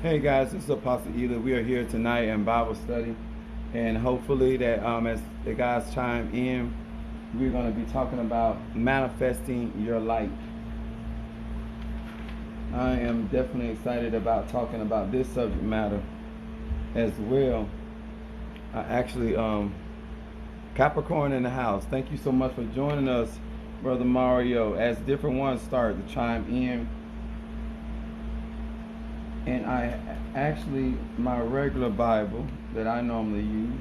Hey guys, this is Apostle Ely. We are here tonight in Bible study, and hopefully that as the guys chime in, we're going to be talking about manifesting your light. I am definitely excited about talking about this subject matter as well. I actually Capricorn in the house. Thank you so much for joining us, Brother Mario. As different ones start to chime in. And I actually, my regular Bible that I normally use,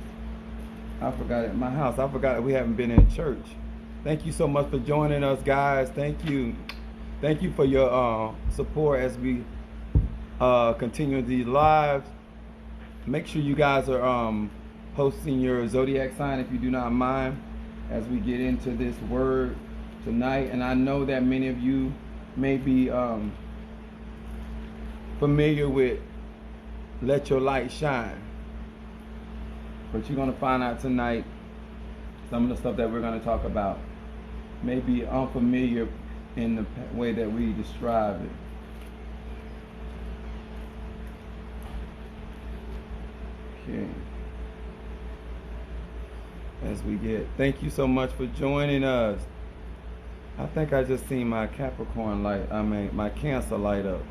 I forgot it at my house. I forgot that we haven't been in church. Thank you so much for joining us, guys. Thank you. Thank you for your support as we continue these lives. Make sure you guys are posting your zodiac sign if you do not mind as we get into this word tonight. And I know that many of you may be familiar with Let Your Light Shine, but you're going to find out tonight some of the stuff that we're going to talk about may be unfamiliar in the way that we describe it. Okay. As we get, thank you so much for joining us. I think I just seen my Capricorn light, my Cancer light up.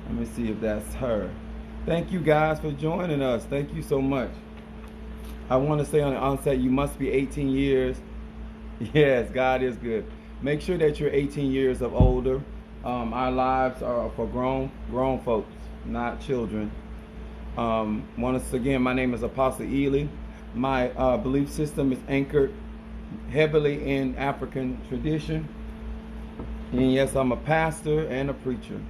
Let me see if that's her. Thank you guys for joining us. Thank you so much. I want to say on the onset, you must be 18 years. Yes, God is good. Make sure that you're 18 years of older. Our lives are for grown folks, not children. Once again, my name is Apostle Ely. My belief system is anchored heavily in African tradition. And yes, I'm a pastor and a preacher.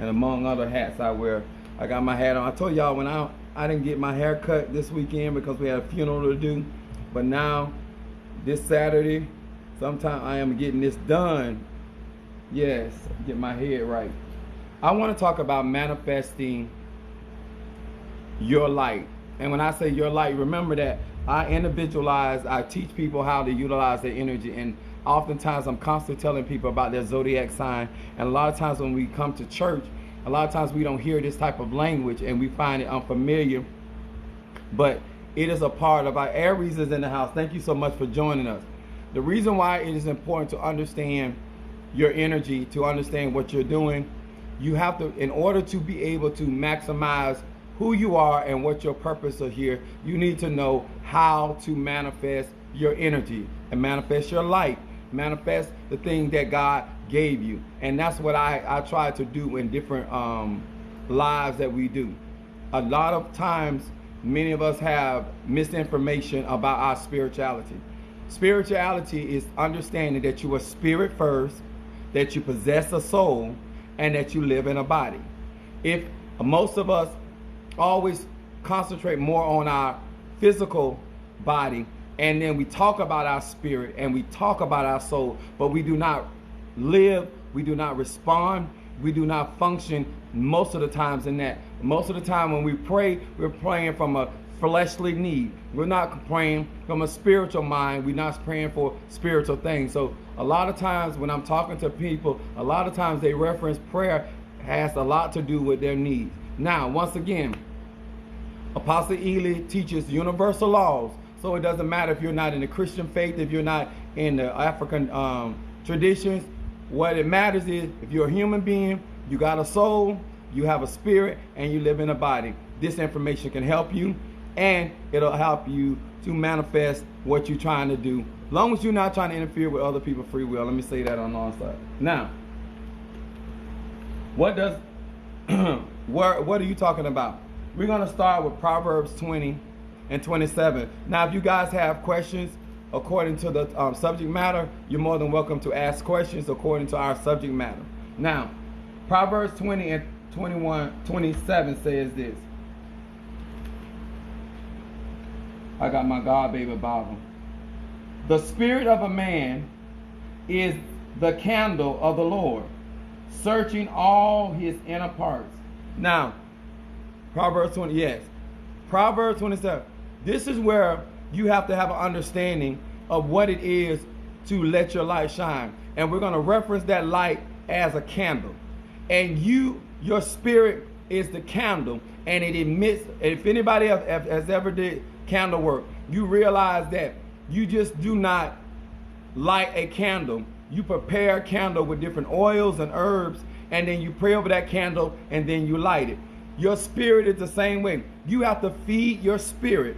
And among other hats I wear. I got my hat on. I told y'all when I didn't get my hair cut this weekend because we had a funeral to do. But now, this Saturday, sometime I am getting this done. Yes, get my head right. I want to talk about manifesting your light. And when I say your light, remember that I teach people how to utilize their energy. And oftentimes I'm constantly telling people about their zodiac sign. And a lot of times when we come to church, a lot of times we don't hear this type of language and we find it unfamiliar. But it is a part of our Aries is in the house. Thank you so much for joining us. The reason why it is important to understand your energy, to understand what you're doing, you have to, in order to be able to maximize who you are and what your purpose is here, you need to know how to manifest your energy and manifest your light, manifest the thing that God gave you. And that's what I try to do in different lives that we do. A lot of times, many of us have misinformation about our spirituality. Spirituality is understanding that you are spirit first, that you possess a soul, and that you live in a body. If most of us always concentrate more on our physical body, and then we talk about our spirit and we talk about our soul, but we do not live, we do not respond, we do not function most of the times in that. Most of the time when we pray, we're praying from a fleshly need. We're not praying from a spiritual mind. We're not praying for spiritual things. So a lot of times when I'm talking to people, a lot of times they reference prayer has a lot to do with their needs. Now, once again, Apostle Ely teaches universal laws. So it doesn't matter if you're not in the Christian faith, if you're not in the African traditions. What it matters is if you're a human being, you got a soul, you have a spirit, and you live in a body. This information can help you, and it'll help you to manifest what you're trying to do. As long as you're not trying to interfere with other people's free will. Let me say that on the side. Now, what are you talking about? We're going to start with Proverbs 20 and 27. Now, if you guys have questions according to the subject matter, you're more than welcome to ask questions according to our subject matter. Now, Proverbs 20 and 27 says this. I got my God baby Bible. The spirit of a man is the candle of the Lord, searching all his inner parts. Now, Proverbs 20, yes. Proverbs 27. This is where you have to have an understanding of what it is to let your light shine. And we're going to reference that light as a candle. And your spirit is the candle, and it emits. If anybody has ever did candle work, you realize that you just do not light a candle. You prepare a candle with different oils and herbs, and then you pray over that candle, and then you light it. Your spirit is the same way. You have to feed your spirit.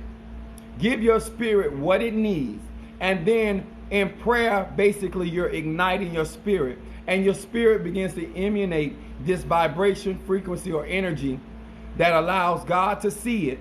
Give your spirit what it needs. And then in prayer, basically, you're igniting your spirit. And your spirit begins to emanate this vibration, frequency, or energy that allows God to see it.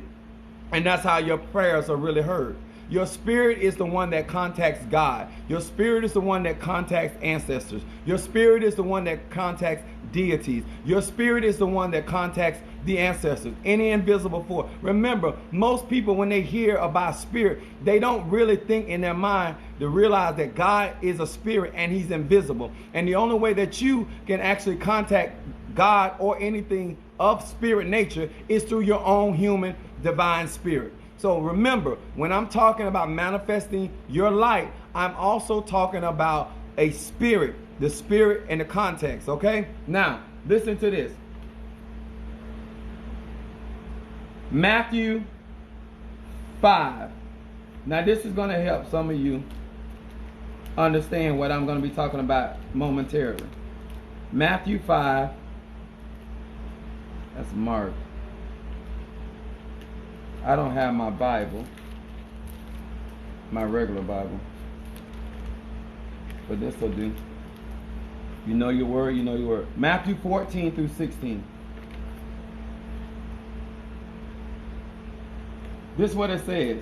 And that's how your prayers are really heard. Your spirit is the one that contacts God. Your spirit is the one that contacts ancestors. Your spirit is the one that contacts deities. Your spirit is the one that contacts the ancestors, any invisible force. Remember, most people, when they hear about spirit, they don't really think in their mind to realize that God is a spirit and he's invisible. And the only way that you can actually contact God or anything of spirit nature is through your own human divine spirit. So remember, when I'm talking about manifesting your light, I'm also talking about a spirit, the spirit and the context, okay? Now, listen to this. Matthew 5. Now, this is going to help some of you understand what I'm going to be talking about momentarily. Matthew 5. That's Mark. I don't have my Bible, my regular Bible, but this will do. You know your word, you know your word. Matthew 14 through 16. This is what it says.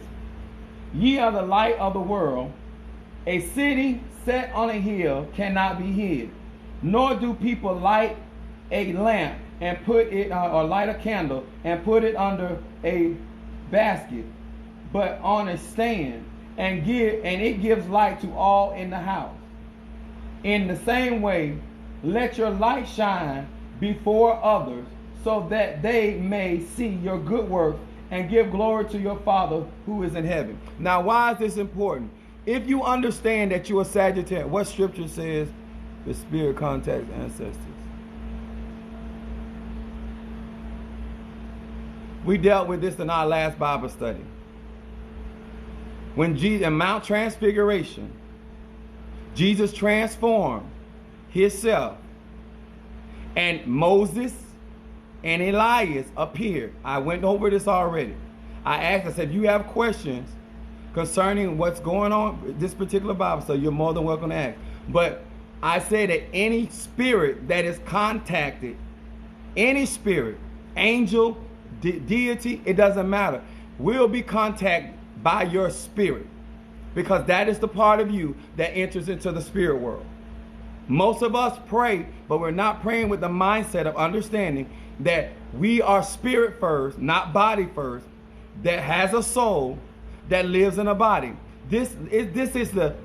Ye are the light of the world. A city set on a hill cannot be hid. Nor do people light a lamp and put it, or light a candle and put it under a basket, but on a stand, and it gives light to all in the house. In the same way, let your light shine before others, so that they may see your good works and give glory to your Father who is in heaven. Now, why is this important? If you understand that you are Sagittarius, what scripture says the spirit contacts ancestors? We dealt with this in our last Bible study. When Jesus, in Mount Transfiguration, Jesus transformed himself, and Moses and Elias appeared. I went over this already. I asked, I said, if you have questions concerning what's going on, this particular Bible study, you're more than welcome to ask. But I said that any spirit that is contacted, any spirit, angel, deity, it doesn't matter, will be contacted by your spirit, because that is the part of you that enters into the spirit world. Most of us pray, but we're not praying with the mindset of understanding that we are spirit first, not body first, that has a soul that lives in a body. This is the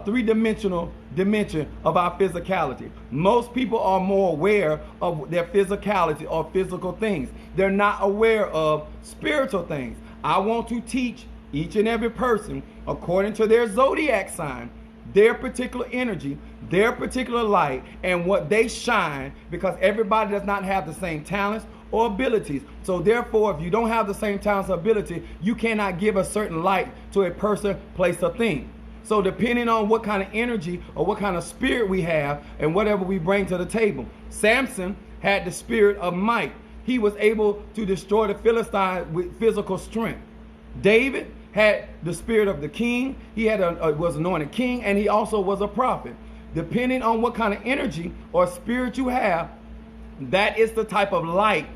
three-dimensional dimension of our physicality. Most people are more aware of their physicality or physical things. They're not aware of spiritual things. I want to teach each and every person, according to their zodiac sign, their particular energy, their particular light, and what they shine, because everybody does not have the same talents or abilities. So therefore, if you don't have the same talents or ability, you cannot give a certain light to a person, place, or thing. So depending on what kind of energy or what kind of spirit we have and whatever we bring to the table. Samson had the spirit of might. He was able to destroy the Philistines with physical strength. David had the spirit of the king. He was anointed king, and he also was a prophet. Depending on what kind of energy or spirit you have, that is the type of light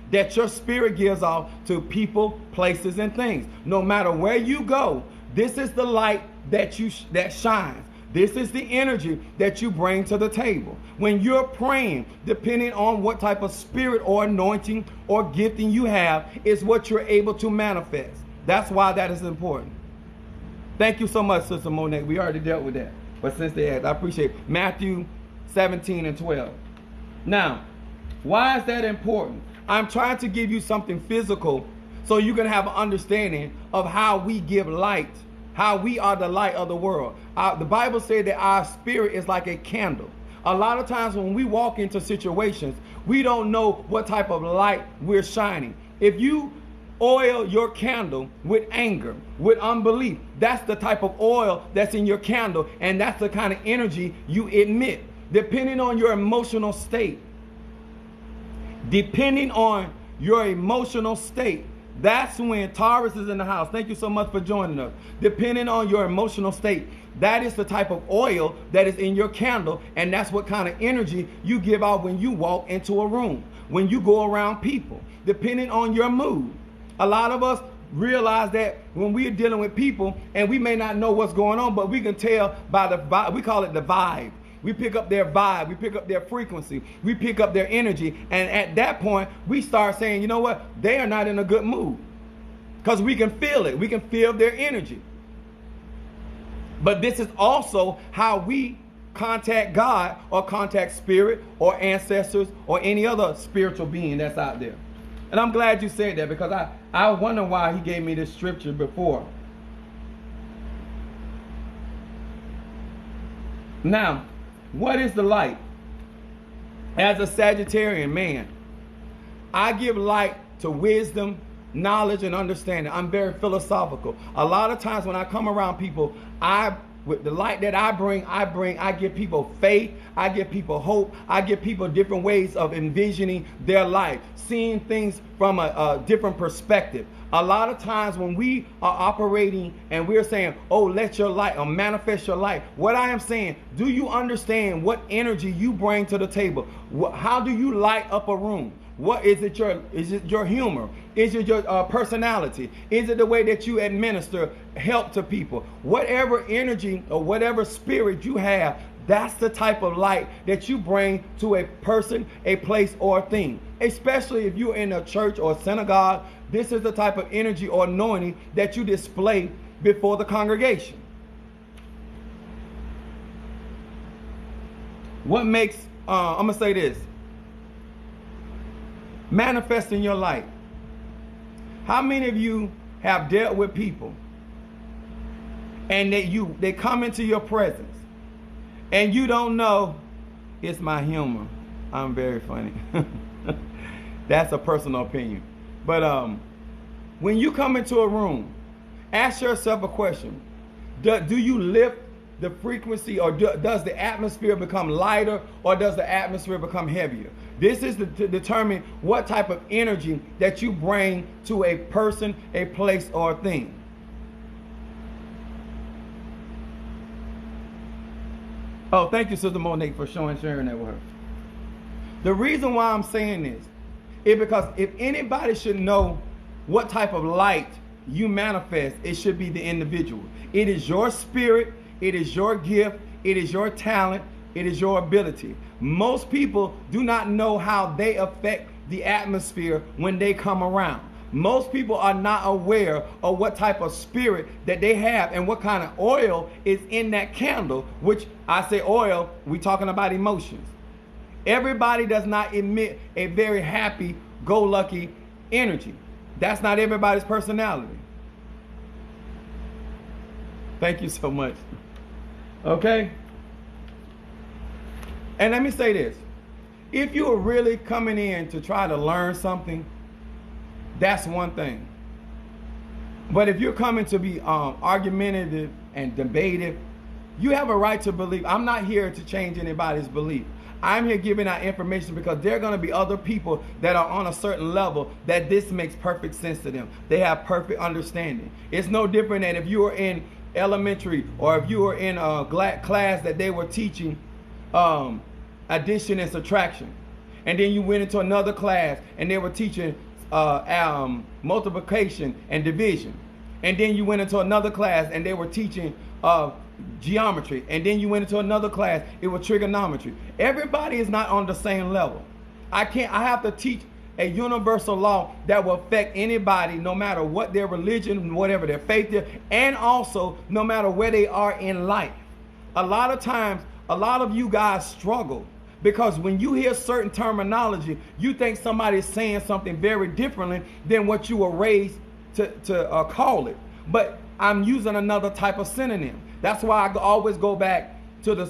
that your spirit gives off to people, places, and things. No matter where you go, this is the light that shines. This is the energy that you bring to the table. When you're praying, depending on what type of spirit or anointing or gifting you have, is what you're able to manifest. That's why that is important. Thank you so much, Sister Monet. We already dealt with that. But since they asked, I appreciate it. Matthew 17 and 12. Now, why is that important? I'm trying to give you something physical so you can have an understanding of how we give light, how we are the light of the world. The Bible says that our spirit is like a candle. A lot of times when we walk into situations, we don't know what type of light we're shining. If you oil your candle with anger, with unbelief, that's the type of oil that's in your candle, and that's the kind of energy you emit. Depending on your emotional state, that's when Taurus is in the house. Thank you so much for joining us. Depending on your emotional state, that is the type of oil that is in your candle, and that's what kind of energy you give out when you walk into a room, when you go around people, depending on your mood. A lot of us realize that when we're dealing with people and we may not know what's going on, but we can tell by the vibe. We call it the vibe. We pick up their vibe, we pick up their frequency, we pick up their energy, and at that point, we start saying, you know what, they are not in a good mood. Because we can feel it, we can feel their energy. But this is also how we contact God or contact spirit or ancestors or any other spiritual being that's out there. And I'm glad you said that, because I wonder why he gave me this scripture before. Now, what is the light? As a Sagittarian man, I give light to wisdom, knowledge, and understanding. I'm very philosophical. A lot of times when I come around people, with the light that I give people faith, I give people hope, I give people different ways of envisioning their life, seeing things from a different perspective. A lot of times when we are operating and we're saying, oh, let your light or manifest your light, what I am saying, do you understand what energy you bring to the table? How do you light up a room? What is it? Is it your humor? Is it your personality? Is it the way that you administer help to people? Whatever energy or whatever spirit you have, that's the type of light that you bring to a person, a place, or a thing. Especially if you're in a church or a synagogue, this is the type of energy or anointing that you display before the congregation. What makes, I'm going to say this, manifesting your light. How many of you have dealt with people and they come into your presence and you don't know, it's my humor, I'm very funny. That's a personal opinion. But when you come into a room, ask yourself a question. Do you lift the frequency, or does the atmosphere become lighter, or does the atmosphere become heavier? This is to determine what type of energy that you bring to a person, a place, or a thing. Oh, thank you, Sister Monique, for sharing that with her. The reason why I'm saying this is because if anybody should know what type of light you manifest, it should be the individual. It is your spirit, it is your gift, it is your talent, it is your ability. Most people do not know how they affect the atmosphere when they come around. Most people are not aware of what type of spirit that they have and what kind of oil is in that candle, which I say oil, we talking about emotions. Everybody does not emit a very happy-go-lucky energy. That's not everybody's personality. Thank you so much. Okay? And let me say this. If you are really coming in to try to learn something, that's one thing. But if you're coming to be argumentative and debative, you have a right to believe. I'm not here to change anybody's belief. I'm here giving out information because there are going to be other people that are on a certain level that this makes perfect sense to them. They have perfect understanding. It's no different than if you were in elementary or if you were in a class that they were teaching addition and subtraction. And then you went into another class and they were teaching multiplication and division. And then you went into another class and they were teaching geometry. And then you went into another class, it was trigonometry. Everybody is not on the same level. I have to teach a universal law that will affect anybody, no matter what their religion, whatever their faith is, and also no matter where they are in life. A lot of times, a lot of you guys struggle because when you hear certain terminology, you think somebody is saying something very differently than what you were raised to call it. But I'm using another type of synonym. That's why I always go back to the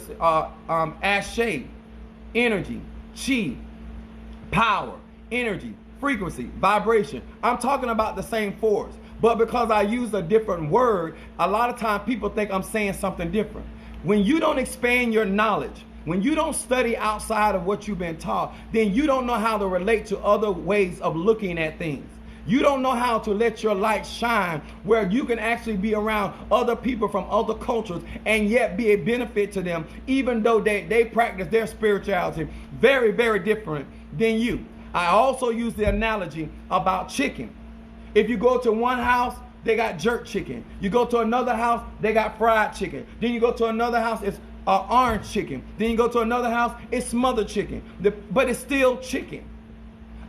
ashe. energy, chi, power, energy, frequency, vibration. I'm talking about the same force. But because I use a different word, a lot of times people think I'm saying something different. When you don't expand your knowledge, when you don't study outside of what you've been taught, then you don't know how to relate to other ways of looking at things. You don't know how to let your light shine where you can actually be around other people from other cultures and yet be a benefit to them, even though they practice their spirituality very, very different than you. I also use the analogy about chicken. If you go to one house, they got jerk chicken. You go to another house, they got fried chicken. Then you go to another house, it's orange chicken. Then you go to another house, it's smothered chicken. But it's still chicken.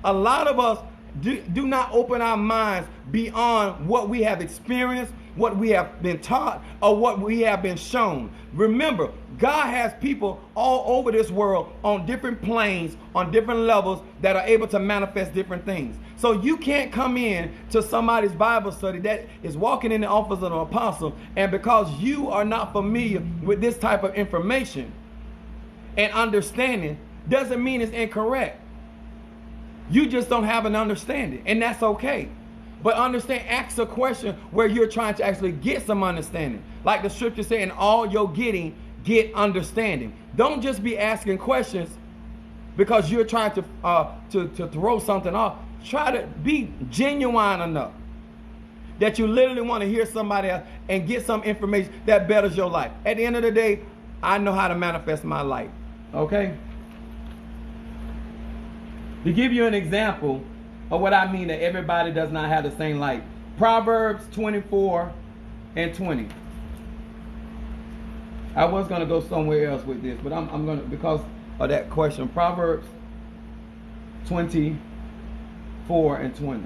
A lot of us do not open our minds beyond what we have experienced, what we have been taught, or what we have been shown. Remember, God has people all over this world on different planes, on different levels that are able to manifest different things. So you can't come in to somebody's Bible study that is walking in the office of an apostle, and because you are not familiar with this type of information and understanding, doesn't mean it's incorrect. You just don't have an understanding, and that's okay. But understand, ask a question where you're trying to actually get some understanding. Like the scripture said, in all you're getting, get understanding. Don't just be asking questions because you're trying to throw something off. Try to be genuine enough that you literally want to hear somebody else and get some information that betters your life. At the end of the day, I know how to manifest my life. Okay? To give you an example of what I mean that everybody does not have the same light. Proverbs 24 and 20. I was going to go somewhere else with this, but I'm going to, because of that question. Proverbs 24 and 20.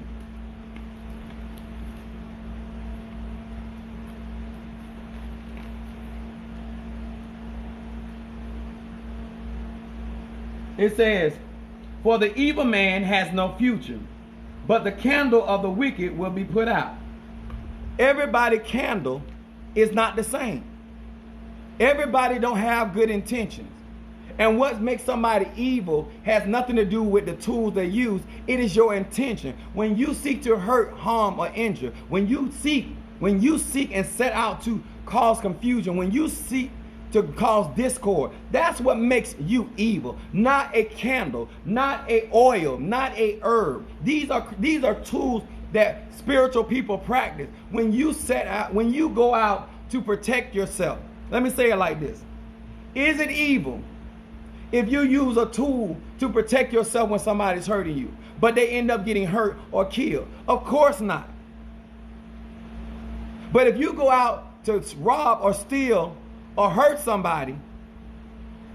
It says, for the evil man has no future, but the candle of the wicked will be put out. Everybody's candle is not the same. Everybody don't have good intentions. And what makes somebody evil has nothing to do with the tools they use. It is your intention. When you seek to hurt, harm, or injure, when you seek and set out to cause confusion, when you seek to cause discord, that's what makes you evil. Not a candle, not a oil, not a herb. These are tools that spiritual people practice. When you go out to protect yourself. Let me say it like this. Is it evil if you use a tool to protect yourself when somebody's hurting you, but they end up getting hurt or killed? Of course not. But if you go out to rob or steal or hurt somebody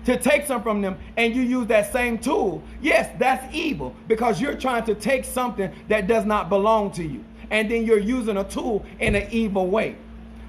to take some from them and you use that same tool, yes, that's evil, because you're trying to take something that does not belong to you, and then you're using a tool in an evil way.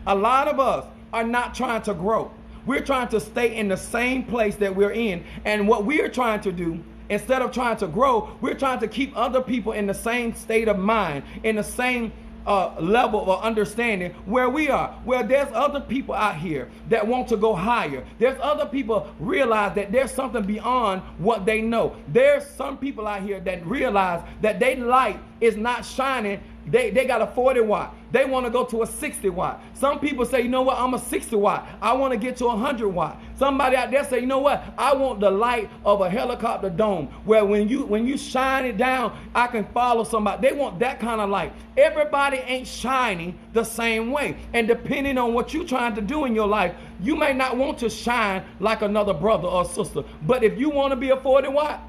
A lot of us are not trying to grow. We're trying to stay in the same place that we're in, and what we're trying to do, instead of trying to grow, we're trying to keep other people in the same state of mind, in the same level of understanding where we are. Well, there's other people out here that want to go higher. There's other people realize that there's something beyond what they know. There's some people out here that realize that their light is not shining. They got a 40 watt. They want to go to a 60 watt. Some people say, you know what, I'm a 60 watt. I want to get to 100 watt. Somebody out there say, you know what, I want the light of a helicopter dome, where when you shine it down, I can follow somebody. They want that kind of light. Everybody ain't shining the same way. And depending on what you're trying to do in your life, you may not want to shine like another brother or sister. But if you want to be a 40 watt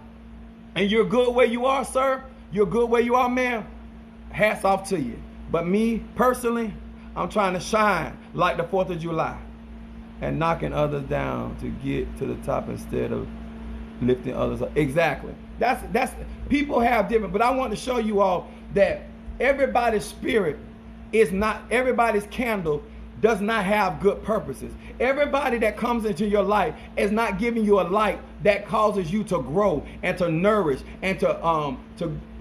and you're good where you are, sir, you're good where you are, ma'am, hats off to you. But me personally, I'm trying to shine like the 4th of July and knocking others down to get to the top instead of lifting others up. Exactly. That's people have different, but I want to show you all that everybody's spirit is not, everybody's candle does not have good purposes. Everybody that comes into your life is not giving you a light that causes you to grow and to nourish and to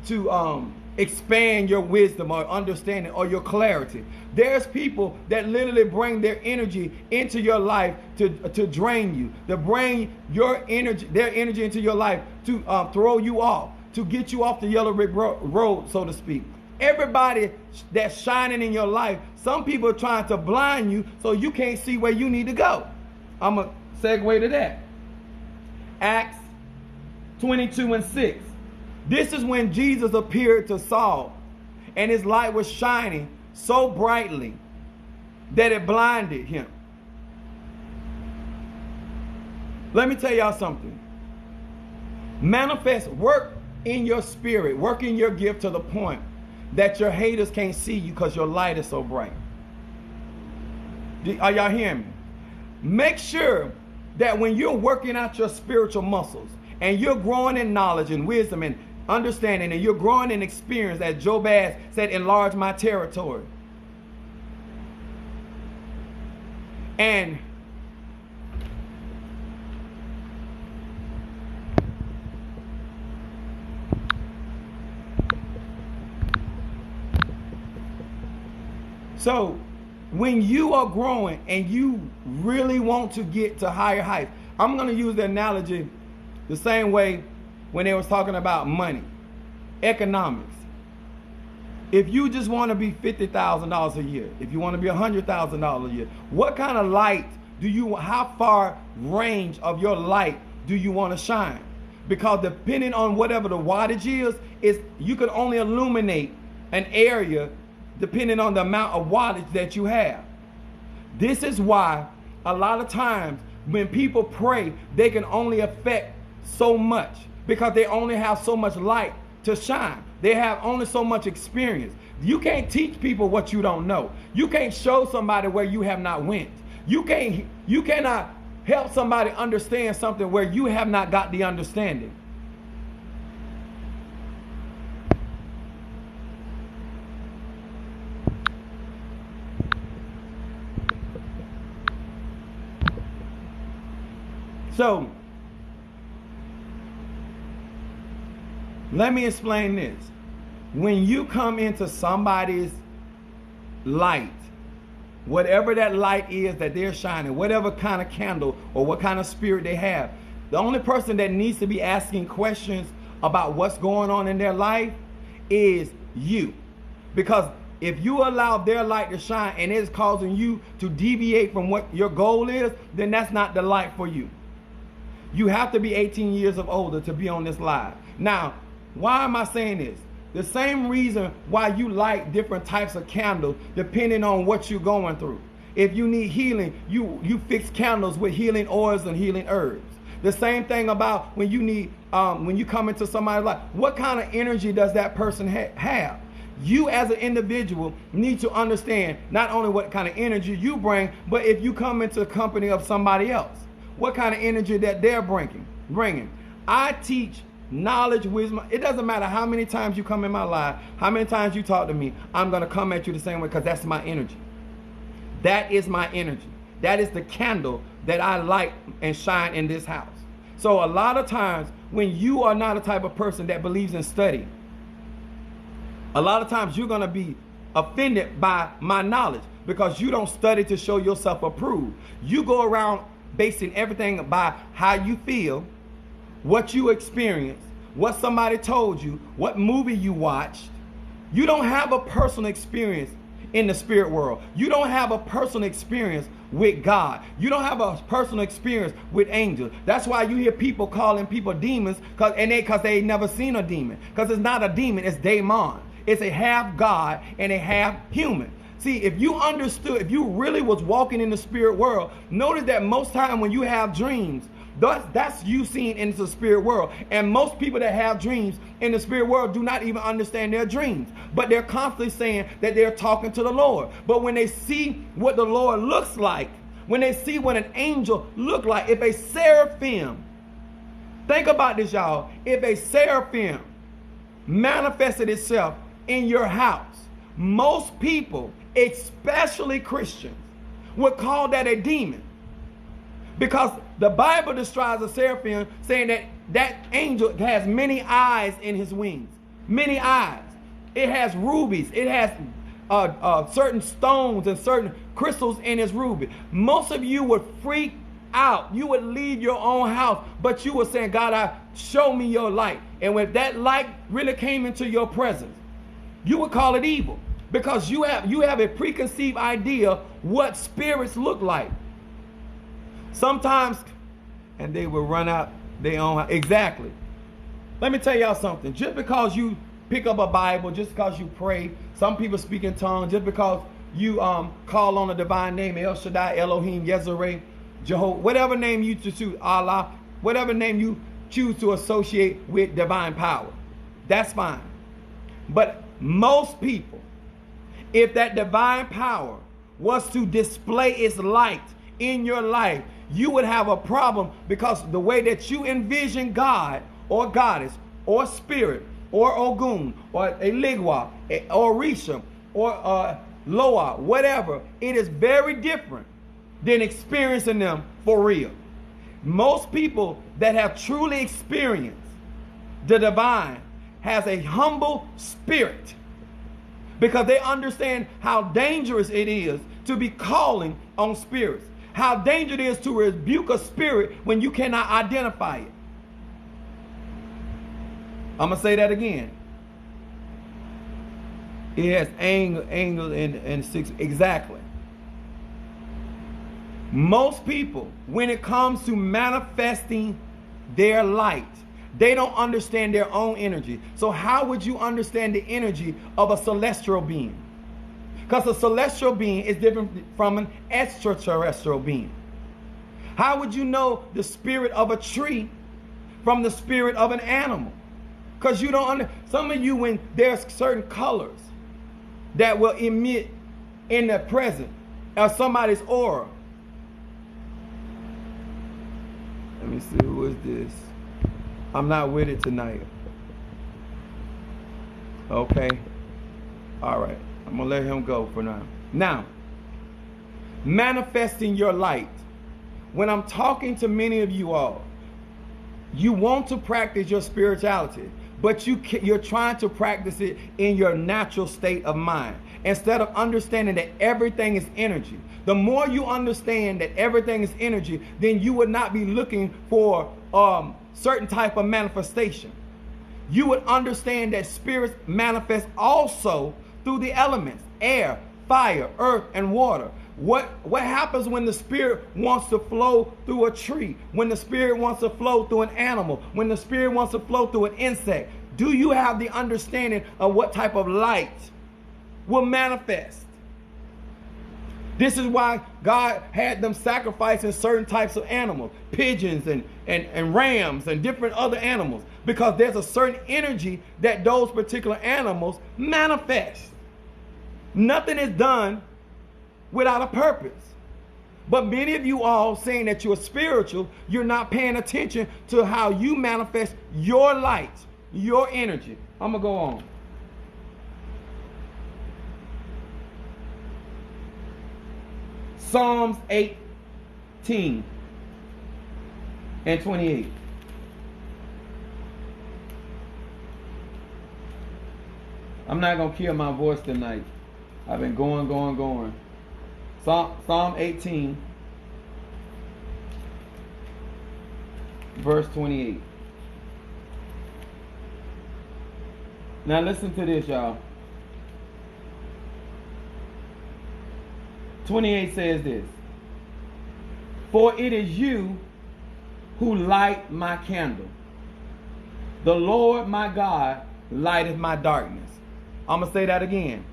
to expand your wisdom or understanding or your clarity. There's people that literally bring their energy into your life to drain you, to bring their energy into your life to throw you off, to get you off the yellow brick road, so to speak. Everybody that's shining in your life, some people are trying to blind you so you can't see where you need to go. I'm going to segue to that. Acts 22:6. This is when Jesus appeared to Saul, and his light was shining so brightly that it blinded him. Let me tell y'all something. Manifest, work in your spirit, work in your gift to the point that your haters can't see you because your light is so bright. Are y'all hearing me? Make sure that when you're working out your spiritual muscles and you're growing in knowledge and wisdom and understanding, and you're growing in experience, as Jobaz said, enlarge my territory. And so when you are growing and you really want to get to higher heights, I'm going to use the analogy the same way when they was talking about money, economics. If you just want to be $50,000 a year, if you want to be $100,000 a year, what kind of light how far range of your light do you want to shine? Because depending on whatever the wattage is you can only illuminate an area depending on the amount of wattage that you have. This is why a lot of times when people pray, they can only affect so much because they only have so much light to shine. They have only so much experience. You can't teach people what you don't know. You can't show somebody where you have not went. You cannot help somebody understand something where you have not got the understanding. So, let me explain this. When you come into somebody's light, whatever that light is that they're shining, whatever kind of candle or what kind of spirit they have, the only person that needs to be asking questions about what's going on in their life is you. Because if you allow their light to shine and it's causing you to deviate from what your goal is, then that's not the light for you. You have to be 18 years of older to be on this live. Now, why am I saying this? The same reason why you light different types of candles depending on what you're going through. If you need healing, you fix candles with healing oils and healing herbs. The same thing about when you need, when you come into somebody's life, what kind of energy does that person have? You as an individual need to understand not only what kind of energy you bring, but if you come into the company of somebody else, what kind of energy that they're bringing. I teach knowledge, wisdom. It doesn't matter how many times you come in my life, how many times you talk to me, I'm going to come at you the same way because that's my energy. That is my energy. That is the candle that I light and shine in this house. So a lot of times when you are not a type of person that believes in study, a lot of times you're going to be offended by my knowledge because you don't study to show yourself approved. You go around basing everything by how you feel, what you experienced, what somebody told you, what movie you watched. You don't have a personal experience in the spirit world. You don't have a personal experience with God. You don't have a personal experience with angels. That's why you hear people calling people demons because they never seen a demon. Because it's not a demon, it's daemon. It's a half God and a half human. See, if you understood, if you really was walking in the spirit world, notice that most time when you have dreams, that's you seeing into the spirit world. And most people that have dreams in the spirit world do not even understand their dreams. But they're constantly saying that they're talking to the Lord. But when they see what the Lord looks like, when they see what an angel look like, if a seraphim, think about this, y'all. If a seraphim manifested itself in your house, most people, especially Christians, would call that a demon. Because the Bible describes a seraphim saying that that angel has many eyes in his wings. many eyes. It has rubies. It has certain stones and certain crystals in its ruby. Most of you would freak out. You would leave your own house, but you were saying, God, show me your light. And when that light really came into your presence, you would call it evil, because you have a preconceived idea what spirits look like. Sometimes, and they will run out their own house. Exactly. Let me tell y'all something. Just because you pick up a Bible, just because you pray, some people speak in tongues, just because you call on a divine name, El Shaddai, Elohim, Yezereh, Jehovah, whatever name you choose, Allah, whatever name you choose to associate with divine power, that's fine. But most people, if that divine power was to display its light in your life, you would have a problem, because the way that you envision God or goddess or spirit or Ogun or Eligwa or Risha or Loa, whatever, it is very different than experiencing them for real. Most people that have truly experienced the divine has a humble spirit, because they understand how dangerous it is to be calling on spirits, how dangerous it is to rebuke a spirit when you cannot identify it. I'm going to say that again. It has angles and six. Exactly. Most people, when it comes to manifesting their light, they don't understand their own energy. So how would you understand the energy of a celestial being? Because a celestial being is different from an extraterrestrial being. How would you know the spirit of a tree from the spirit of an animal? Because you don't understand. Some of you, when there's certain colors that will emit in the present of somebody's aura. Let me see, who is this? I'm not with it tonight. Okay. All right. I'm going to let him go for now. Now, manifesting your light. When I'm talking to many of you all, you want to practice your spirituality, but you're trying to practice it in your natural state of mind, instead of understanding that everything is energy. The more you understand that everything is energy, then you would not be looking for certain type of manifestation. You would understand that spirits manifest also through the elements: air, fire, earth, and water. What happens when the spirit wants to flow through a tree? When the spirit wants to flow through an animal? When the spirit wants to flow through an insect? Do you have the understanding of what type of light will manifest? This is why God had them sacrificing certain types of animals, pigeons and rams and different other animals, because there's a certain energy that those particular animals manifest. Nothing is done without a purpose. But many of you all saying that you're spiritual, you're not paying attention to how you manifest your light, your energy. I'm going to go on. Psalms 18 and 28. I'm not going to kill my voice tonight. I've been going. Psalm 18, verse 28. Now listen to this, y'all. 28 says this: for it is you who light my candle. The Lord my God lighteth my darkness. I'm going to say that again.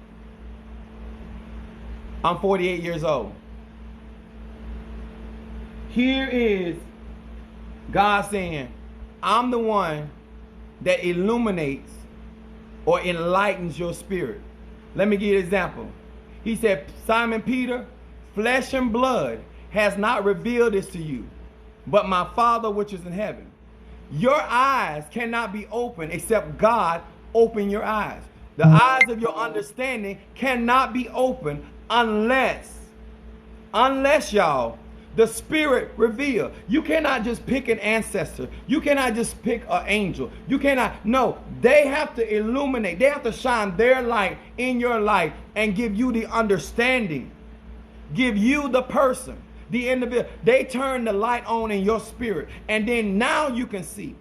I'm 48 years old. Here is God saying, I'm the one that illuminates or enlightens your spirit. Let me give you an example. He said, Simon Peter, flesh and blood has not revealed this to you, but my Father which is in heaven. Your eyes cannot be opened except God open your eyes. The eyes of your understanding cannot be opened unless y'all, The Spirit reveal. You cannot just pick an ancestor. You cannot just pick an angel. You cannot. No, they have to illuminate. They have to shine their light in your life and give you the understanding. Give you the person, the individual. They turn the light on in your spirit. And then now you can see.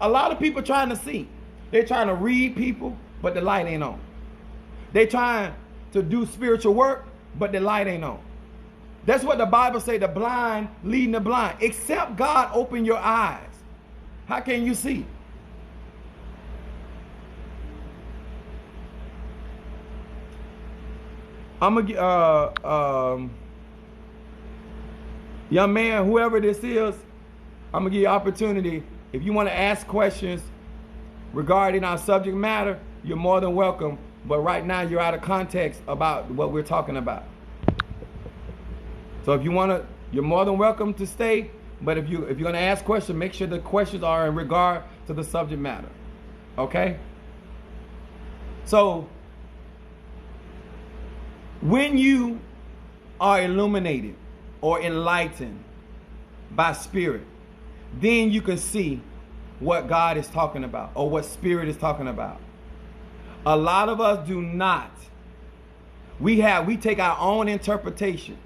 A lot of people trying to see. They're trying to read people, but the light ain't on. They're trying to do spiritual work, but the light ain't on. That's what the Bible say, the blind leading the blind. Except God open your eyes. How can you see? I'm going to young man, whoever this is, I'm going to give you opportunity. If you want to ask questions regarding our subject matter, you're more than welcome. But right now you're out of context about what we're talking about. So if you want to, you're more than welcome to stay. But if you're going to ask questions, make sure the questions are in regard to the subject matter. Okay? So when you are illuminated or enlightened by spirit, then you can see what God is talking about or what spirit is talking about. A lot of us do not. We take our own interpretation.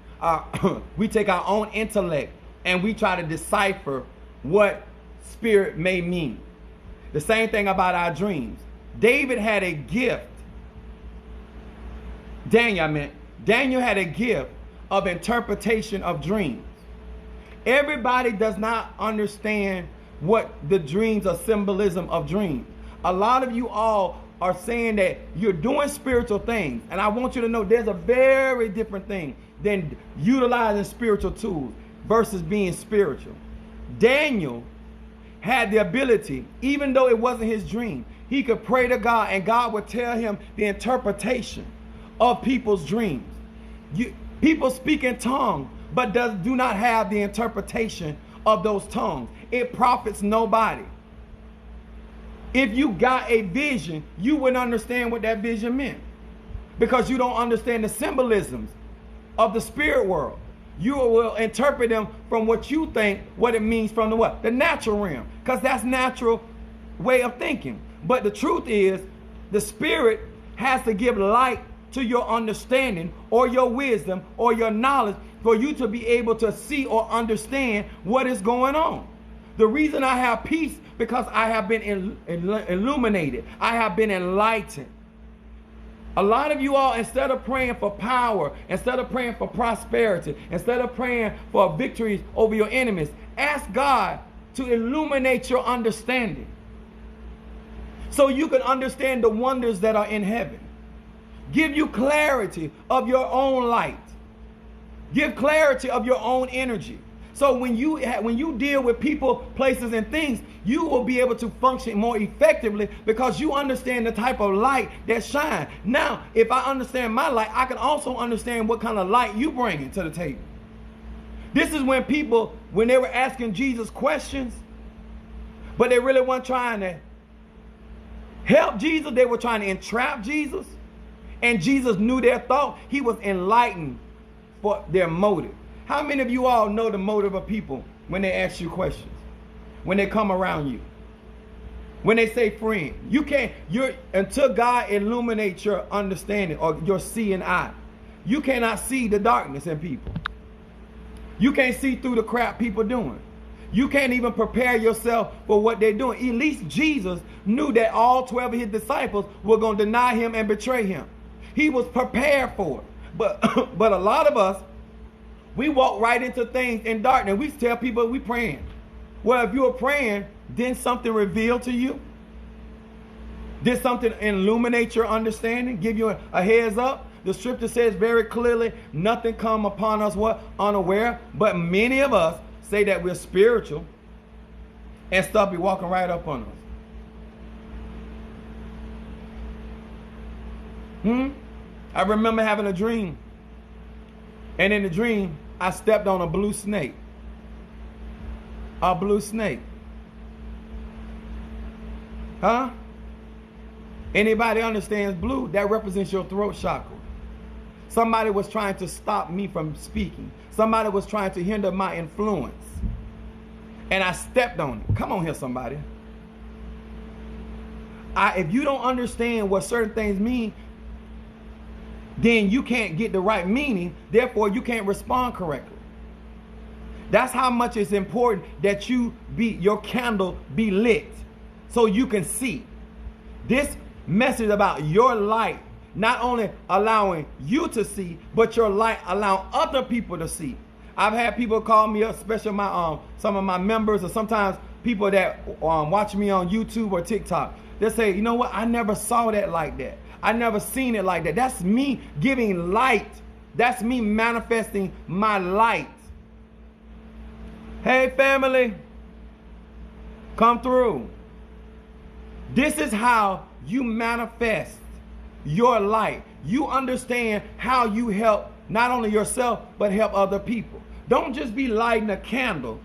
We take our own intellect and we try to decipher what spirit may mean. The same thing about our dreams. David had a gift. Daniel had a gift of interpretation of dreams. Everybody does not understand what the dreams or symbolism of dreams. A lot of you all are saying that you're doing spiritual things. And I want you to know there's a very different thing than utilizing spiritual tools versus being spiritual. Daniel had the ability, even though it wasn't his dream, he could pray to God and God would tell him the interpretation of people's dreams. People speak in tongues, but do not have the interpretation of those tongues. It profits nobody. If you got a vision, you wouldn't understand what that vision meant because you don't understand the symbolisms of the spirit world. You will interpret them from what you think, what it means from the what? The natural realm, because that's natural way of thinking. But the truth is, the spirit has to give light to your understanding or your wisdom or your knowledge for you to be able to see or understand what is going on. The reason I have peace because I have been illuminated. I have been enlightened. A lot of you all, instead of praying for power, instead of praying for prosperity, instead of praying for victories over your enemies, ask God to illuminate your understanding so you can understand the wonders that are in heaven. Give you clarity of your own light. Give clarity of your own energy. So when you deal with people, places, and things, you will be able to function more effectively because you understand the type of light that shines. Now, if I understand my light, I can also understand what kind of light you bring to the table. This is when people, when they were asking Jesus questions, but they really weren't trying to help Jesus, they were trying to entrap Jesus. And Jesus knew their thought. He was enlightened for their motive. How many of you all know the motive of people when they ask you questions? When they come around you? When they say friend? Until God illuminates your understanding or your seeing eye, you cannot see the darkness in people. You can't see through the crap people doing. You can't even prepare yourself for what they're doing. At least Jesus knew that all 12 of his disciples were going to deny him and betray him. He was prepared for it. But a lot of us, we walk right into things in darkness. We tell people we praying. Well, if you were praying, didn't something reveal to you? Did something illuminate your understanding? Give you a heads up? The scripture says very clearly, nothing come upon us what? Unaware. But many of us say that we're spiritual and stuff be walking right up on us. I remember having a dream. And in the dream, I stepped on a blue snake. A blue snake. Huh? Anybody understands blue? That represents your throat chakra. Somebody was trying to stop me from speaking. Somebody was trying to hinder my influence. And I stepped on it. Come on here, somebody. If you don't understand what certain things mean, then you can't get the right meaning. Therefore, you can't respond correctly. That's how much it's important that your candle be lit so you can see. This message about your light not only allowing you to see, but your light allowing other people to see. I've had people call me up, especially some of my members, or sometimes people that watch me on YouTube or TikTok. They say, you know what? I never saw that like that. I never seen it like that. That's me giving light. That's me manifesting my light. Hey, family, come through. This is how you manifest your light. You understand how you help not only yourself, but help other people. Don't just be lighting a candle,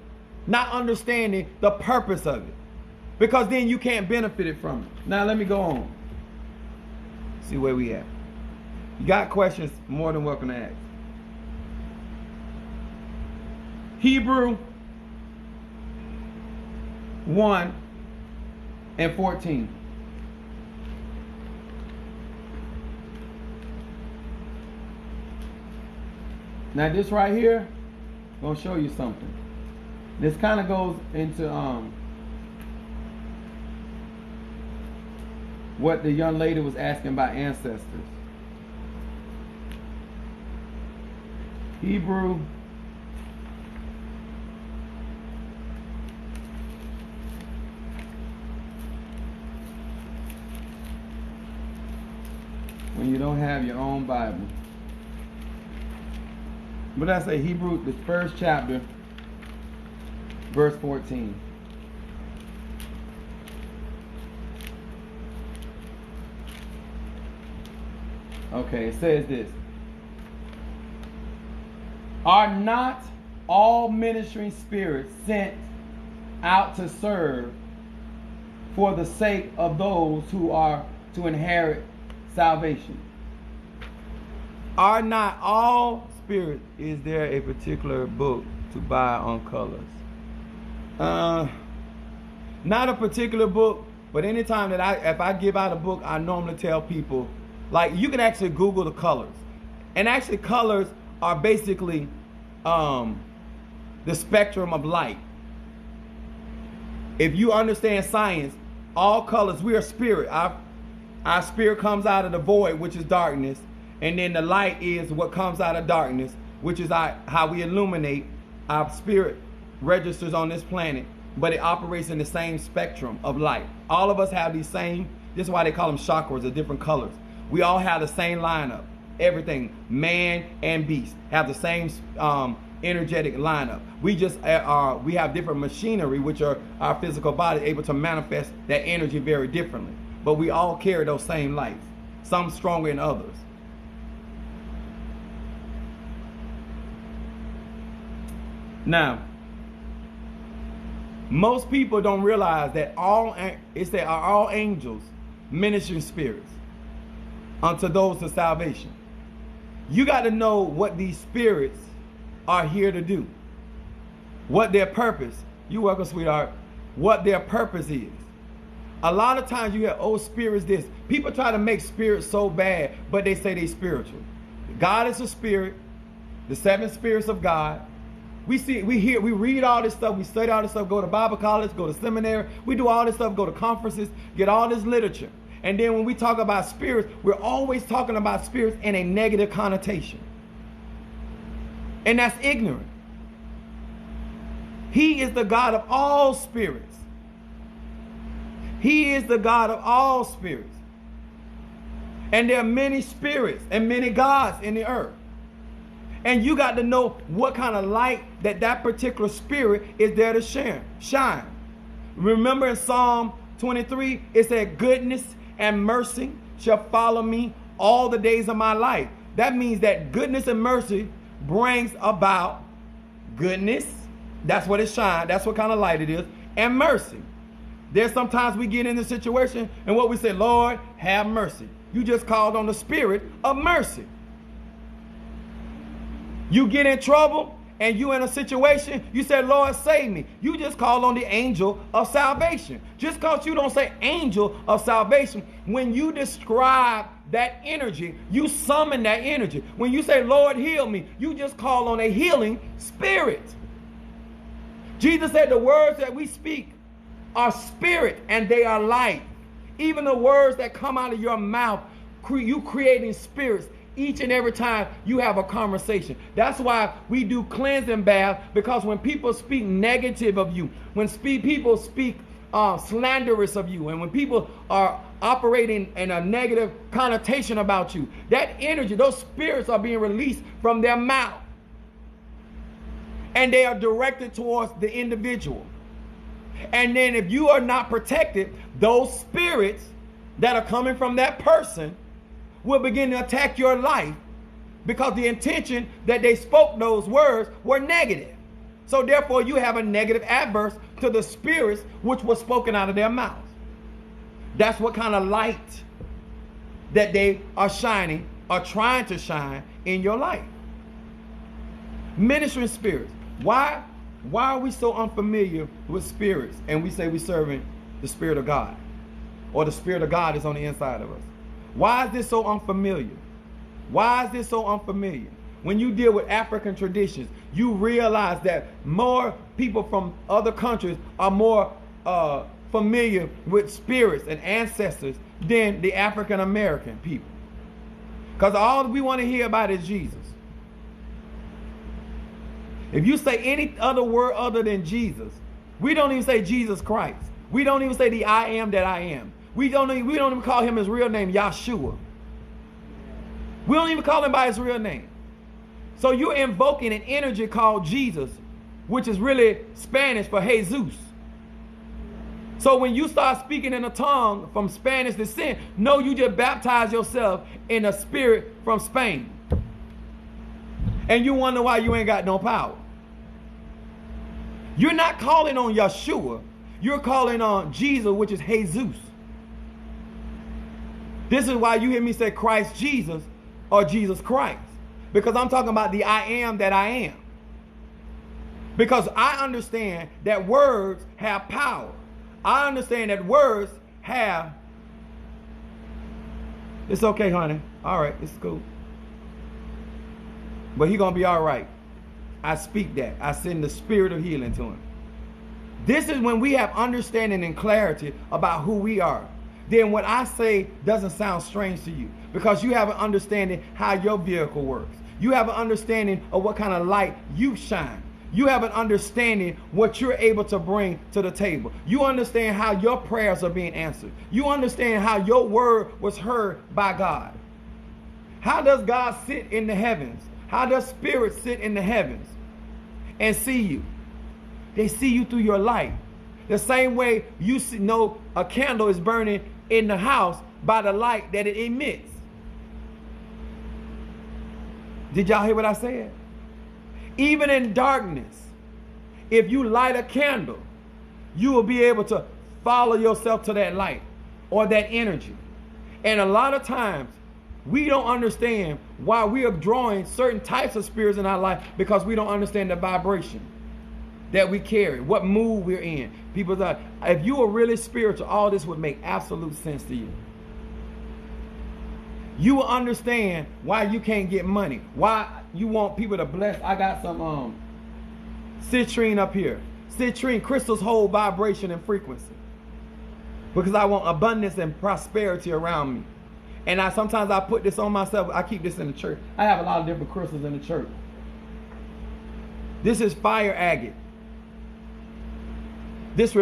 not understanding the purpose of it, because then you can't benefit it from it. Now, let me go on. See where we at. You got questions, more than welcome to ask. Hebrew 1:14. Now this right here, I'm gonna show you something. This kind of goes into what the young lady was asking about ancestors. Hebrew 1:14. When you don't have your own Bible. What did I say? Hebrew, the 1st chapter, verse 14. Okay, it says this. Are not all ministering spirits sent out to serve for the sake of those who are to inherit salvation? Are not all spirits? Is there a particular book to buy on colors? Not a particular book, but anytime that if I give out a book, I normally tell people, like, you can actually Google the colors. And actually colors are basically the spectrum of light. If you understand science, all colors, we are spirit. Our spirit comes out of the void, which is darkness. And then the light is what comes out of darkness, which is how we illuminate. Our spirit registers on this planet, but it operates in the same spectrum of light. All of us have these same, this is why they call them chakras, of different colors. We all have the same lineup. Everything, man and beast, have the same energetic lineup. We just we have different machinery, which are our physical body, able to manifest that energy very differently. But we all carry those same lights, some stronger than others. Now, most people don't realize that are all angels ministering spirits unto those to salvation. You got to know what these spirits are here to do, what their purpose. You're welcome, sweetheart. What their purpose is. A lot of times you hear, oh, spirits this. People try to make spirits so bad, but they say they spiritual. God is a spirit, the 7 spirits of God. We read all this stuff, we study all this stuff, go to Bible college, go to seminary, we do all this stuff, go to conferences, get all this literature. And then when we talk about spirits, we're always talking about spirits in a negative connotation. And that's ignorant. He is the God of all spirits. He is the God of all spirits. And there are many spirits and many gods in the earth. And you got to know what kind of light that particular spirit is there to shine. Remember in Psalm 23, it said, goodness and mercy shall follow me all the days of my life. That means that goodness and mercy brings about goodness. That's what it shines. That's what kind of light it is. And mercy. There's sometimes we get in a situation and what we say, Lord, have mercy. You just called on the spirit of mercy. You get in trouble and you in a situation, you say, Lord, save me. You just call on the angel of salvation. Just because you don't say angel of salvation, when you describe that energy, you summon that energy. When you say, Lord, heal me, you just call on a healing spirit. Jesus said the words that we speak are spirit and they are life. Even the words that come out of your mouth, you creating spirits each and every time you have a conversation. That's why we do cleansing baths, because when people speak negative of you, when people speak slanderous of you, and when people are operating in a negative connotation about you, that energy, those spirits are being released from their mouth. And they are directed towards the individual. And then if you are not protected, those spirits that are coming from that person will begin to attack your life, because the intention that they spoke those words were negative. So therefore you have a negative adverse to the spirits which was spoken out of their mouths. That's what kind of light that they are shining or trying to shine in your life. Ministering spirits. Why are we so unfamiliar with spirits and we say we're serving the Spirit of God, or the Spirit of God is on the inside of us? Why is this so unfamiliar? Why is this so unfamiliar? When you deal with African traditions, you realize that more people from other countries are more familiar with spirits and ancestors than the African American people. Because all we want to hear about is Jesus. If you say any other word other than Jesus, we don't even say Jesus Christ. We don't even say the I am that I am. We don't even call him his real name, Yahshua. We don't even call him by his real name. So you're invoking an energy called Jesus, which is really Spanish for Jesus. So when you start speaking in a tongue from Spanish descent, no, you just baptize yourself in a spirit from Spain. And you wonder why you ain't got no power. You're not calling on Yeshua. You're calling on Jesus, which is Jesus. This is why you hear me say Christ Jesus or Jesus Christ. Because I'm talking about the I am that I am. Because I understand that words have power. I understand that words have... It's okay, honey. All right, it's cool. But he's going to be all right. I speak that. I send the spirit of healing to him. This is when we have understanding and clarity about who we are. Then what I say doesn't sound strange to you, because you have an understanding how your vehicle works. You have an understanding of what kind of light you shine. You have an understanding what you're able to bring to the table. You understand how your prayers are being answered. You understand how your word was heard by God. How does God sit in the heavens? How does spirit sit in the heavens and see you? They see you through your light. The same way you know a candle is burning in the house by the light that it emits. Did y'all hear what I said? Even in darkness, if you light a candle, you will be able to follow yourself to that light or that energy. And a lot of times, we don't understand why we are drawing certain types of spirits in our life, because we don't understand the vibration that we carry, what mood we're in. People say, if you were really spiritual, all this would make absolute sense to you. You will understand why you can't get money, why you want people to bless. I got some citrine up here. Citrine crystals hold vibration and frequency, because I want abundance and prosperity around me. And sometimes I put this on myself. I keep this in the church. I have a lot of different crystals in the church. This is fire agate. This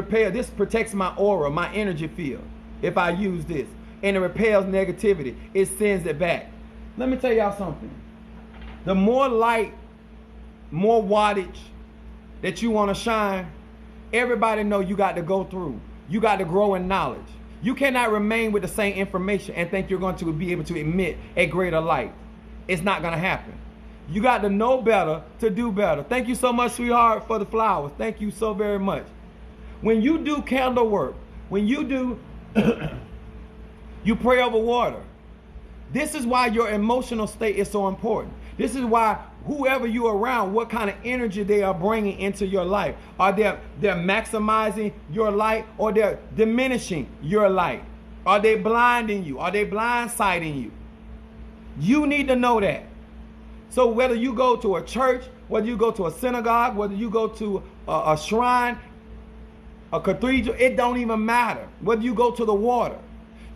protects my aura, my energy field, if I use this. And it repels negativity. It sends it back. Let me tell y'all something. The more light, more wattage that you want to shine, everybody know you got to go through. You got to grow in knowledge. You cannot remain with the same information and think you're going to be able to emit a greater light. It's not going to happen. You got to know better to do better. Thank you so much, sweetheart, for the flowers. Thank you so very much. When you do candle work, when you do, you pray over water. This is why your emotional state is so important. This is why whoever you're around, what kind of energy they are bringing into your life. Are they're maximizing your light, or they're diminishing your light? Are they blinding you? Are they blindsiding you? You need to know that. So whether you go to a church, whether you go to a synagogue, whether you go to a shrine, a cathedral, it don't even matter. Whether you go to the water,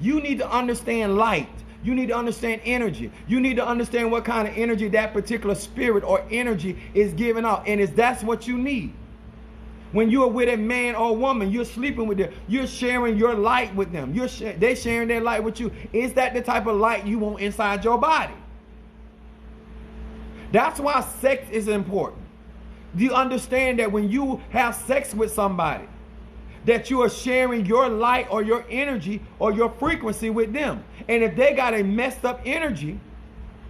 you need to understand light. You need to understand energy. You need to understand what kind of energy that particular spirit or energy is giving out. And that's what you need. When you're with a man or woman, you're sleeping with them, you're sharing your light with them. They're sharing their light with you. Is that the type of light you want inside your body? That's why sex is important. Do you understand that when you have sex with somebody, that you are sharing your light or your energy or your frequency with them? And if they got a messed up energy,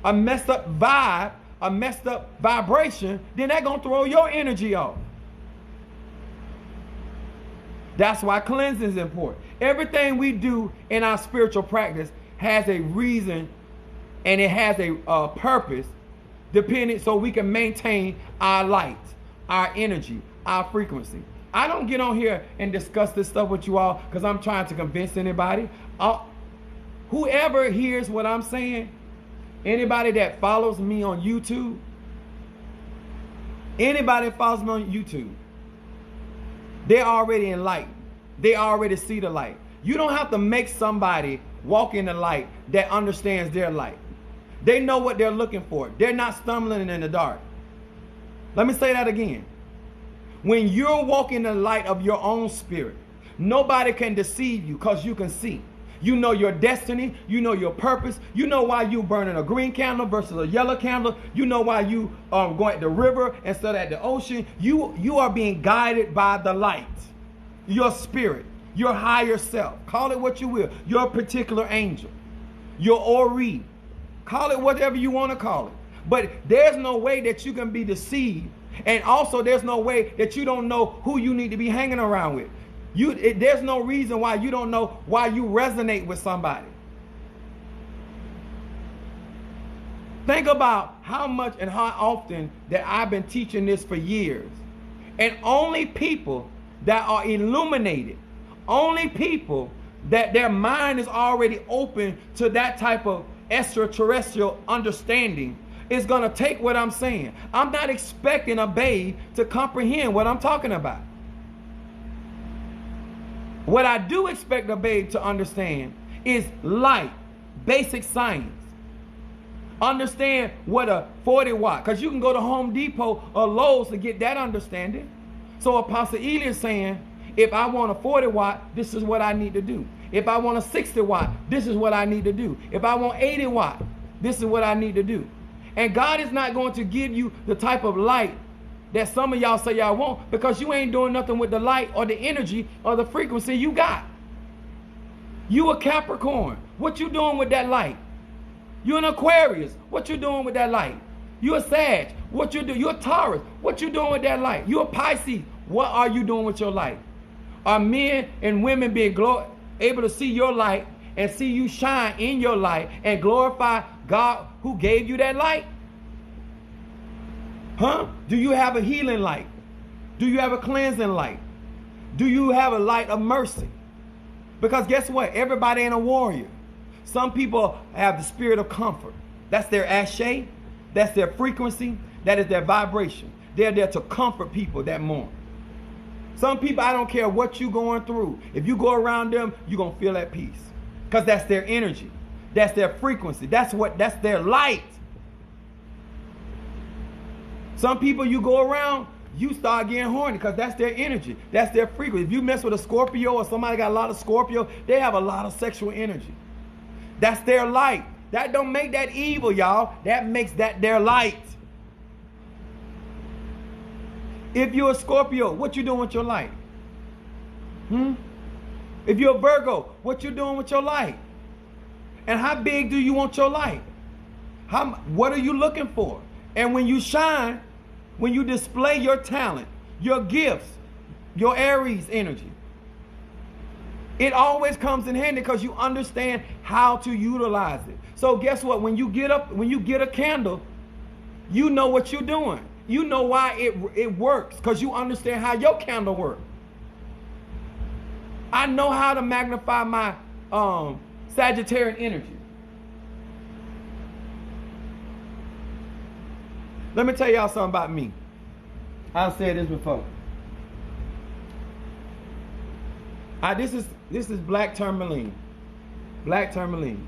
a messed up vibe, a messed up vibration, then they're going to throw your energy off. That's why cleansing is important. Everything we do in our spiritual practice has a reason and it has a purpose, so we can maintain our light, our energy, our frequency. I don't get on here and discuss this stuff with you all because I'm trying to convince anybody. Whoever hears what I'm saying, anybody that follows me on YouTube, they're already enlightened. They already see the light. You don't have to make somebody walk in the light that understands their light. They know what they're looking for. They're not stumbling in the dark. Let me say that again. When you're walking in the light of your own spirit, nobody can deceive you because you can see. You know your destiny. You know your purpose. You know why you burning a green candle versus a yellow candle. You know why you going at the river instead of at the ocean. You are being guided by the light. Your spirit, your higher self. Call it what you will. Your particular angel. Your Ori. Call it whatever you want to call it. But there's no way that you can be deceived. And also there's no way that you don't know who you need to be hanging around with. There's no reason why you don't know why you resonate with somebody. Think about how much and how often that I've been teaching this for years. And only people that are illuminated, only people that their mind is already open to that type of extraterrestrial understanding is going to take what I'm saying. I'm not expecting a babe to comprehend what I'm talking about. What I do expect a babe to understand is light, basic science. Understand what a 40 watt, because you can go to Home Depot or Lowe's to get that understanding. So Apostle Eli is saying, if I want a 40 watt, this is what I need to do. If I want a 60 watt, this is what I need to do. If I want 80 watt, this is what I need to do. And God is not going to give you the type of light that some of y'all say y'all want, because you ain't doing nothing with the light or the energy or the frequency you got. You a Capricorn. What you doing with that light? You an Aquarius. What you doing with that light? You a Sag. What you do? You a Taurus. What you doing with that light? You a Pisces. What are you doing with your light? Are men and women being able to see your light and see you shine in your light and glorify God who gave you that light? Huh? Do you have a healing light? Do you have a cleansing light? Do you have a light of mercy? Because guess what? Everybody ain't a warrior. Some people have the spirit of comfort. That's their ashe. That's their frequency. That is their vibration. They're there to comfort people that mourn. Some people, I don't care what you're going through. If you go around them, you're going to feel at peace. Because that's their energy. That's their frequency. That's their light. Some people you go around, you start getting horny because that's their energy. That's their frequency. If you mess with a Scorpio or somebody got a lot of Scorpio, they have a lot of sexual energy. That's their light. That don't make that evil, y'all. That makes that their light. If you're a Scorpio, what you doing with your light? If you're a Virgo, what you doing with your light? And how big do you want your light? What are you looking for? And when you shine, when you display your talent, your gifts, your Aries energy, it always comes in handy because you understand how to utilize it. So guess what? When you get a candle, You know what you're doing. You know why it works, because you understand how your candle works. I know how to magnify my Sagittarian energy. Let me tell y'all something about me. I've said this before. This is black tourmaline. Black tourmaline.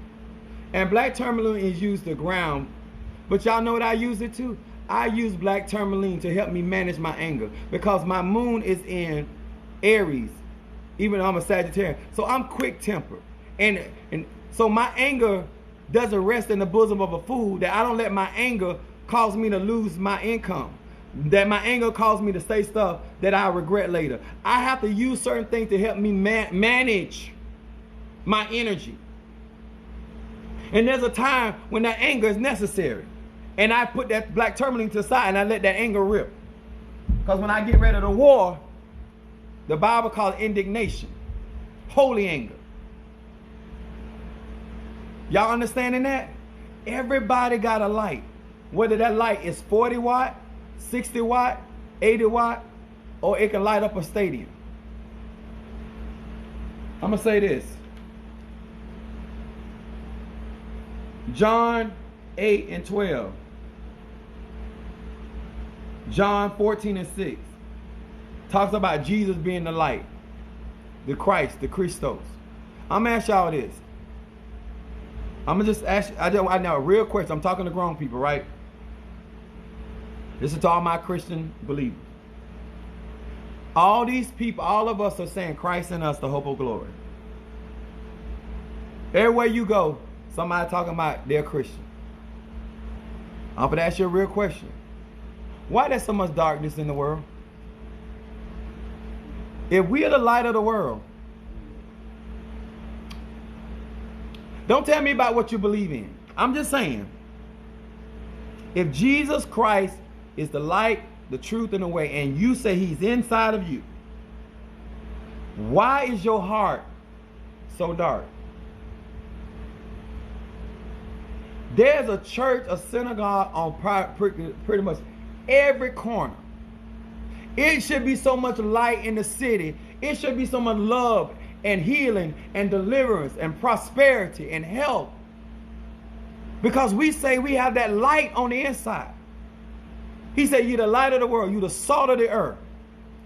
And black tourmaline is used to ground. But y'all know what I use it to? I use black tourmaline to help me manage my anger. Because my moon is in Aries. Even though I'm a Sagittarian. So I'm quick-tempered. And so my anger doesn't rest in the bosom of a fool. That I don't let my anger cause me to lose my income. That my anger caused me to say stuff that I regret later. I have to use certain things to help me manage my energy. And there's a time when that anger is necessary. And I put that black tourmaline to the side and I let that anger rip. Because when I get ready to war, the Bible calls it indignation. Holy anger. Y'all understanding that? Everybody got a light. Whether that light is 40 watt, 60 watt, 80 watt, or it can light up a stadium. I'm going to say this. John 8 and 12. John 14 and 6. Talks about Jesus being the light. The Christ, the Christos. I'm going to ask y'all this. I'm going to just ask, I know a real question. I'm talking to grown people, right? This is to all my Christian believers. All these people, all of us are saying Christ in us, the hope of glory. Everywhere you go, somebody talking about they're Christian. I'm going to ask you a real question. Why there's so much darkness in the world? If we are the light of the world, don't tell me about what you believe in. I'm just saying, if Jesus Christ is the light, the truth, and the way, and you say he's inside of you, why is your heart so dark? There's a church, a synagogue on pretty much every corner. It should be so much light in the city. It should be so much love and healing and deliverance and prosperity and health. Because we say we have that light on the inside. He said, you're the light of the world. You're the salt of the earth.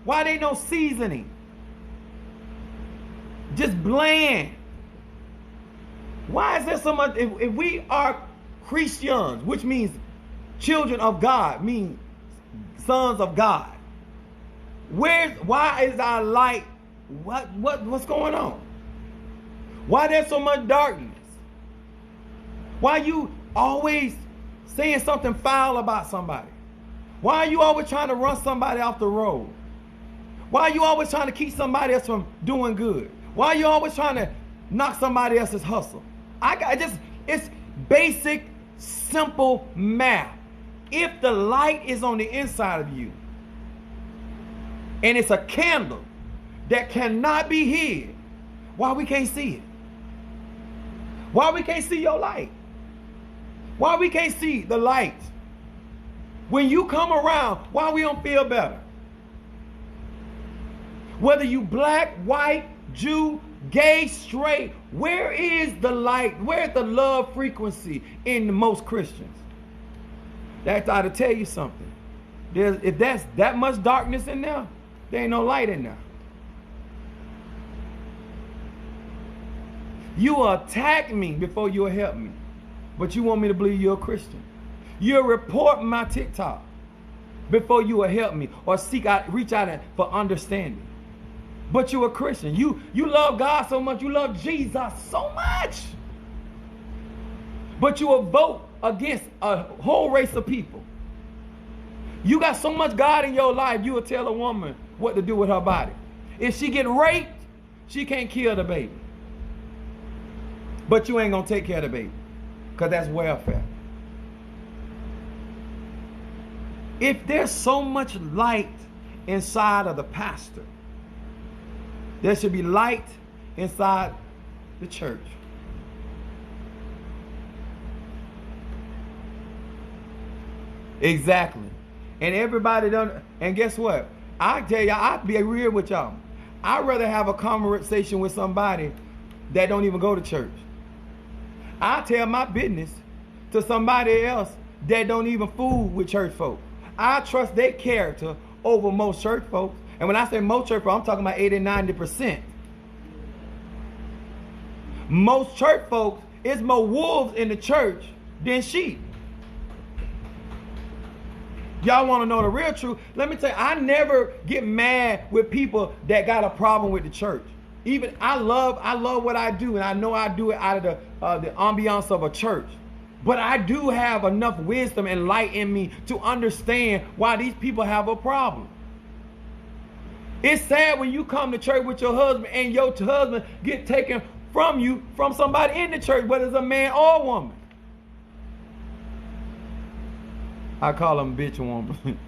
Why there ain't no seasoning? Just bland. Why is there so much? If we are Christians, which means children of God, means sons of God. Why is our light? What's going on? Why there's so much darkness? Why you always saying something foul about somebody? Why are you always trying to run somebody off the road? Why are you always trying to keep somebody else from doing good? Why are you always trying to knock somebody else's hustle? It's basic, simple math. If the light is on the inside of you, and it's a candle that cannot be hid, why we can't see it? Why we can't see your light? Why we can't see the light? When you come around, why we don't feel better? Whether you black, white, Jew, gay, straight, where is the light? Where's the love frequency in most Christians? That ought to tell you something. If that's that much darkness in there, there ain't no light in there. You will attack me before you'll help me. But you want me to believe you're a Christian. You'll report my TikTok before you will help me or reach out for understanding. But you're a Christian. You love God so much. You love Jesus so much. But you will vote against a whole race of people. You got so much God in your life, you will tell a woman what to do with her body. If she get raped, she can't kill the baby. But you ain't going to take care of the baby. Because that's welfare. If there's so much light inside of the pastor, there should be light inside the church. Exactly. And everybody done. And guess what? I tell y'all, I'll be real with y'all. I'd rather have a conversation with somebody that don't even go to church. I tell my business to somebody else that don't even fool with church folk. I trust their character over most church folks. And when I say most church folks, I'm talking about 80, 90%. Most church folks, it's more wolves in the church than sheep. Y'all want to know the real truth? Let me tell you, I never get mad with people that got a problem with the church. Even I love what I do, and I know I do it out of the ambiance of a church. But I do have enough wisdom and light in me to understand why these people have a problem. It's sad when you come to church with your husband and your husband get taken from you from somebody in the church, whether it's a man or a woman. I call them bitch woman.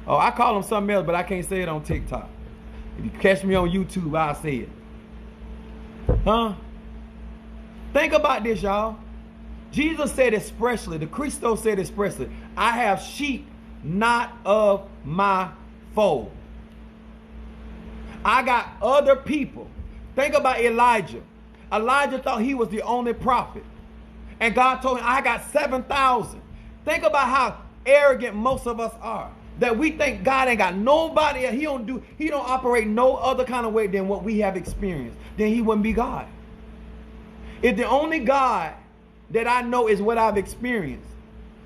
Oh, I call them something else, but I can't say it on TikTok. If you catch me on YouTube, I'll say it. Huh? Think about this, y'all. Jesus said expressly, the Christos said expressly, I have sheep not of my fold. I got other people. Think about Elijah. Elijah thought he was the only prophet. And God told him, I got 7,000. Think about how arrogant most of us are. That we think God ain't got nobody. He don't operate no other kind of way than what we have experienced. Then he wouldn't be God. If the only God that I know is what I've experienced,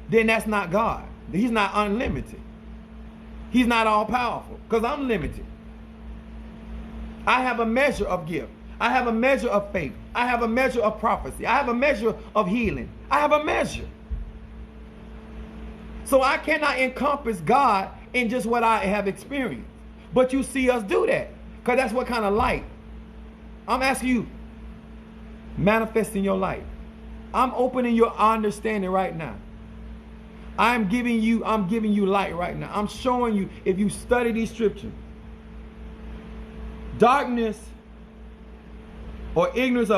then that's not God. He's not unlimited. He's not all powerful, because I'm limited. I have a measure of gift. I have a measure of faith. I have a measure of prophecy. I have a measure of healing. I have a measure. So I cannot encompass God in just what I have experienced. But you see us do that, because that's what kind of light. I'm asking you, manifesting your light. I'm opening your understanding right now. I'm giving you light right now. I'm showing you, if you study these scriptures, darkness or ignorance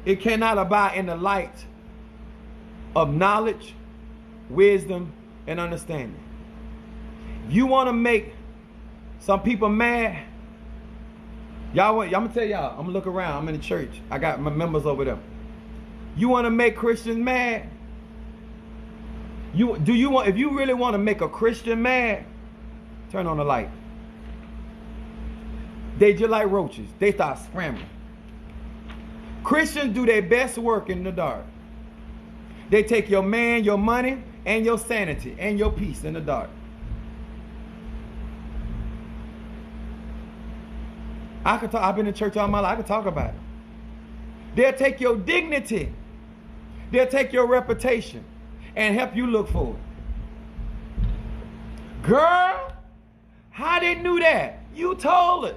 it cannot abide in the light of knowledge, wisdom, and understanding. If you want to make some people mad, I'm gonna tell y'all, I'm gonna look around, I'm in the church, I got my members over there. You want to make Christians mad? If you really want to make a Christian mad, turn on the light. They just like roaches. They start scrambling. Christians do their best work in the dark. They take your man, your money, and your sanity, and your peace in the dark. I've been in church all my life. I can talk about it. They'll take your dignity. They'll take your reputation and help you look for it. Girl, how they knew that? You told it.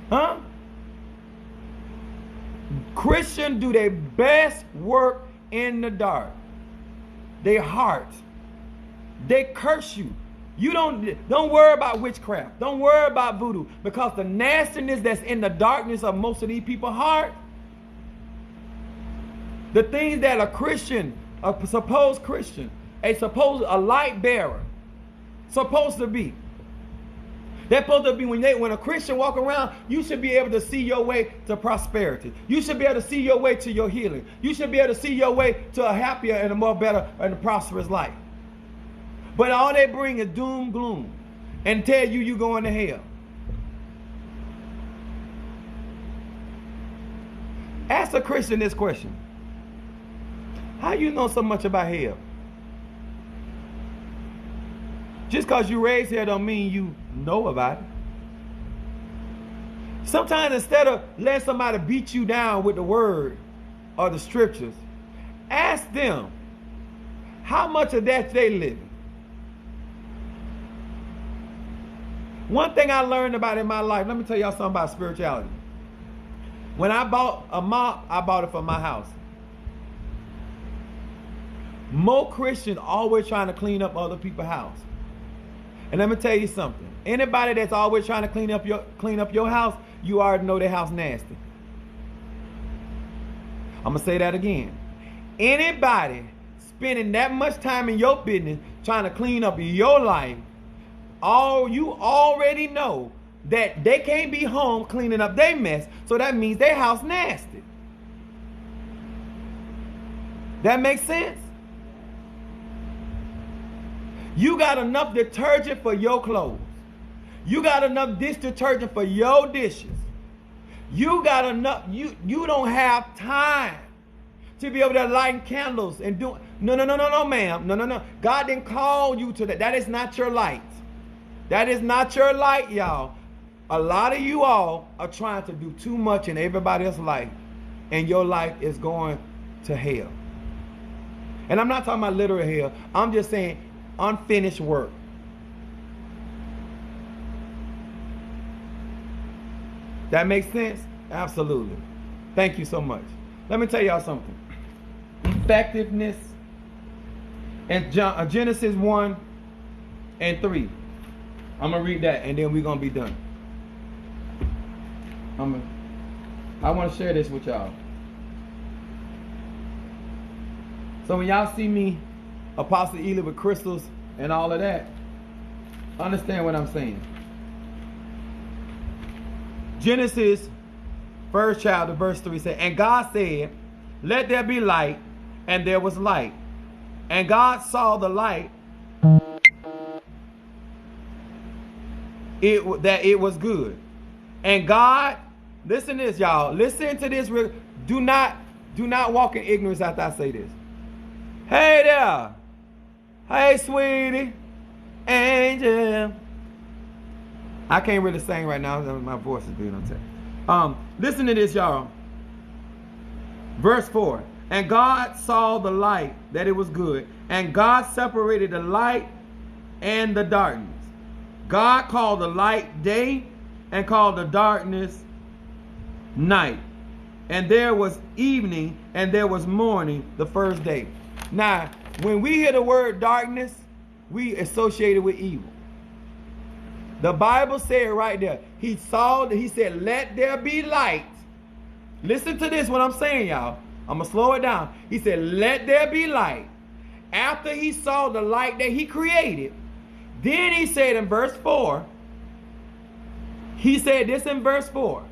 Huh? Christians do their best work in the dark. Their heart. They curse you. You don't worry about witchcraft. Don't worry about voodoo, because the nastiness that's in the darkness of most of these people's heart, the things that a Christian, a supposed Christian, a light bearer, supposed to be. They're supposed to be, when a Christian walk around, you should be able to see your way to prosperity. You should be able to see your way to your healing. You should be able to see your way to a happier and a more better and a prosperous life. But all they bring is doom, gloom, and tell you you're going to hell. Ask a Christian this question. How you know so much about hell? Just because you raised here don't mean you know about it. Sometimes instead of letting somebody beat you down with the word or the scriptures, ask them how much of that they live. One thing I learned about in my life, let me tell y'all something about spirituality. When I bought a mop, I bought it for my house. More Christians always trying to clean up other people's house. And let me tell you something. Anybody that's always trying to clean up your house, you already know their house nasty. I'm going to say that again. Anybody spending that much time in your business trying to clean up your life, you already know that they can't be home cleaning up their mess, so that means their house nasty. That makes sense? You got enough detergent for your clothes. You got enough dish detergent for your dishes. You got enough, you don't have time to be able to light candles and do. No, ma'am. No. God didn't call you to that. That is not your light. That is not your light, y'all. A lot of you all are trying to do too much in everybody else's life, and your life is going to hell. And I'm not talking about literal hell. I'm just saying unfinished work. That makes sense? Absolutely. Thank you so much. Let me tell y'all something. Effectiveness in Genesis 1 and 3. I'm going to read that and then we're going to be done. I want to share this with y'all. So when y'all see me, Apostle Ely with crystals and all of that, understand what I'm saying. Genesis 1st chapter verse 3 said, and God said, let there be light, and there was light. And God saw the light, that it was good. And God, listen to this, y'all. Listen to this. Do not walk in ignorance after I say this. Hey there. Hey, sweetie. Angel. I can't really sing right now. My voice is being upset. Listen to this, y'all. Verse 4. And God saw the light, that it was good. And God separated the light and the darkness. God called the light day and called the darkness night. And there was evening and there was morning the first day. Now, when we hear the word darkness, we associate it with evil. The Bible said right there, he said, let there be light. Listen to this, what I'm saying, y'all. I'm going to slow it down. He said, let there be light. After he saw the light that he created, then he said in verse 4, he said this in verse 4.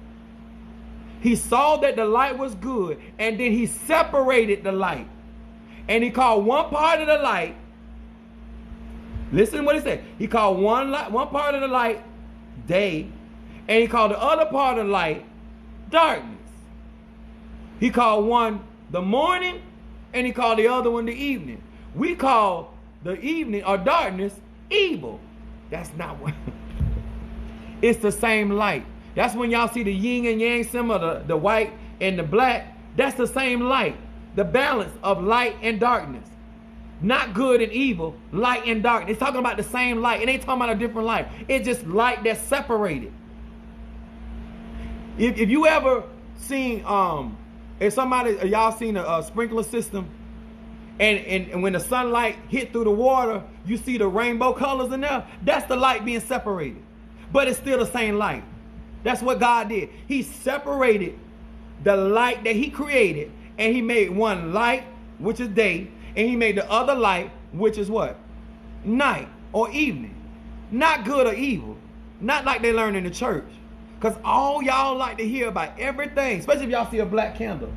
He saw that the light was good, and then he separated the light. And he called one part of the light, listen to what he said. He called one part of the light day, and he called the other part of the light darkness. He called one the morning, and he called the other one the evening. We call the evening or darkness evil. That's not what. It's the same light. That's when y'all see the yin and yang symbol, the white and the black. That's the same light. The balance of light and darkness. Not good and evil, light and dark. It's talking about the same light. It ain't talking about a different light. It's just light that's separated. If you ever seen, if somebody, y'all seen a sprinkler system, and when the sunlight hit through the water, you see the rainbow colors in there. That's the light being separated. But it's still the same light. That's what God did. He separated the light that he created, and he made one light, which is day, and he made the other light, which is what? Night or evening. Not good or evil. Not like they learn in the church. Because all y'all like to hear about everything, especially if y'all see a black candle.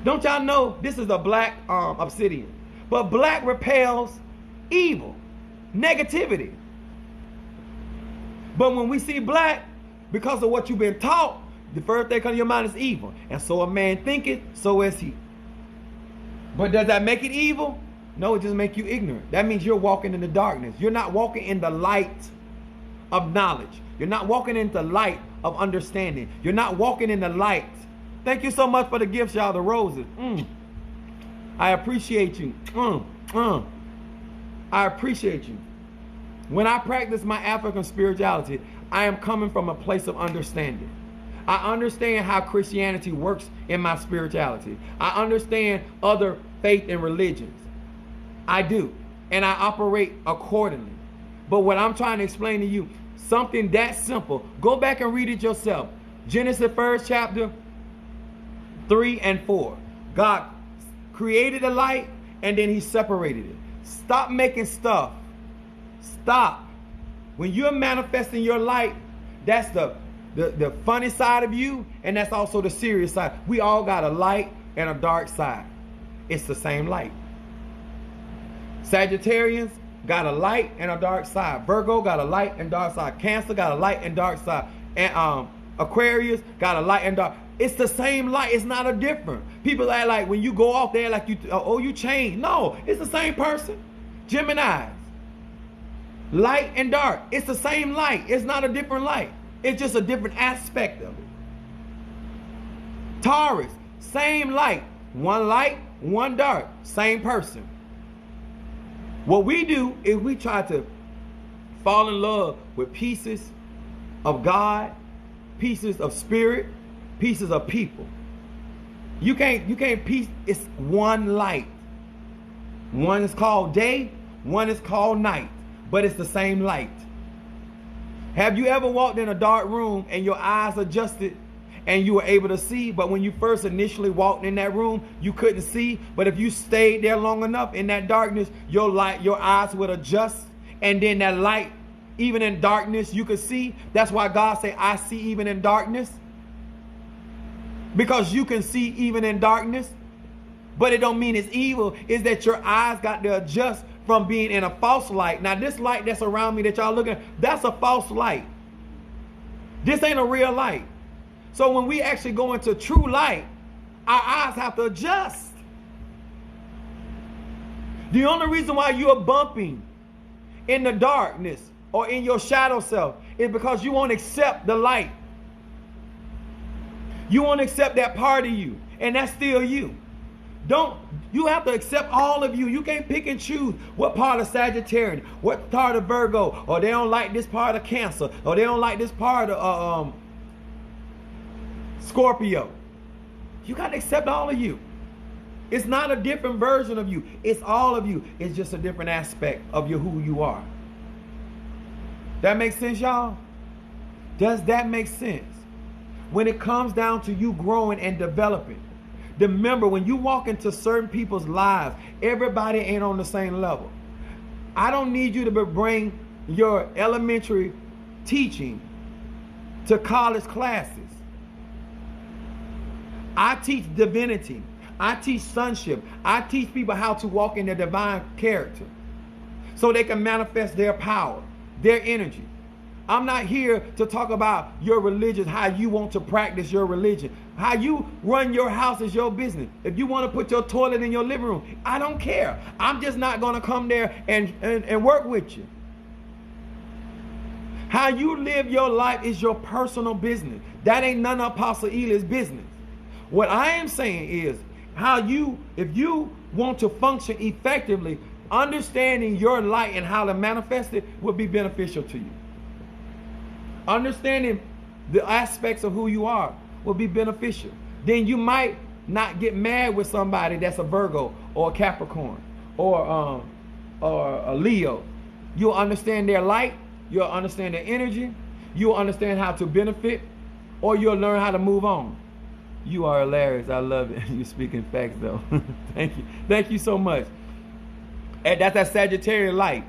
Don't y'all know this is a black obsidian? But black repels evil, negativity. But when we see black, because of what you've been taught, the first thing comes to your mind is evil. And so a man thinketh, so is he. But does that make it evil? No, it just makes you ignorant. That means you're walking in the darkness. You're not walking in the light of knowledge. You're not walking in the light of understanding. You're not walking in the light. Thank you so much for the gifts, y'all, the roses. I appreciate you. I appreciate you. When I practice my African spirituality, I am coming from a place of understanding. I understand how Christianity works in my spirituality. I understand other faith and religions. I do. And I operate accordingly. But what I'm trying to explain to you, something that simple, go back and read it yourself. Genesis 1st chapter, 3 and 4. God created a light and then he separated it. Stop making stuff. Stop. When you're manifesting your light, that's the funny side of you, and that's also the serious side. We all got a light and a dark side. It's the same light. Sagittarians got a light and a dark side. Virgo got a light and dark side. Cancer got a light and dark side. And Aquarius got a light and dark. It's the same light. It's not a different. People act like when you go off there like you changed. No, it's the same person. Geminis, light and dark. It's the same light. It's not a different light. It's just a different aspect of it. Taurus, same light. One light, one dark. Same person. What we do is we try to fall in love with pieces of God, pieces of spirit, pieces of people. You can't piece. It's one light. One is called day, one is called night, but it's the same light. Have you ever walked in a dark room and your eyes adjusted and you were able to see, but when you first initially walked in that room, you couldn't see? But if you stayed there long enough in that darkness, your eyes would adjust, and then that light, even in darkness, you could see. That's why God said, I see even in darkness. Because you can see even in darkness. But it don't mean it's evil. It's that your eyes got to adjust from being in a false light. Now this light that's around me that y'all looking at, that's a false light. This ain't a real light. So when we actually go into true light, our eyes have to adjust. The only reason why you are bumping in the darkness or in your shadow self is because you won't accept the light. You won't accept that part of you, and that's still you. You have to accept all of you. You can't pick and choose what part of Sagittarius, what part of Virgo, or they don't like this part of Cancer, or they don't like this part of Scorpio. You got to accept all of you. It's not a different version of you. It's all of you. It's just a different aspect of who you are. That makes sense, y'all? Does that make sense? When it comes down to you growing and developing, remember, when you walk into certain people's lives, everybody ain't on the same level. I don't need you to bring your elementary teaching to college classes. I teach divinity. I teach sonship. I teach people how to walk in their divine character so they can manifest their power, their energy. I'm not here to talk about your religion, how you want to practice your religion. How you run your house is your business. If you want to put your toilet in your living room, I don't care. I'm just not going to come there and work with you. How you live your life is your personal business. That ain't none of Apostle Eli's business. What I am saying is if you want to function effectively, understanding your light and how to manifest it will be beneficial to you. Understanding the aspects of who you are will be beneficial. Then you might not get mad with somebody that's a Virgo or a Capricorn or a Leo. You'll understand their light. You'll understand their energy. You'll understand how to benefit, or you'll learn how to move on. You are hilarious. I love it. You're speaking facts, though. Thank you. Thank you so much. And that's that Sagittarius light.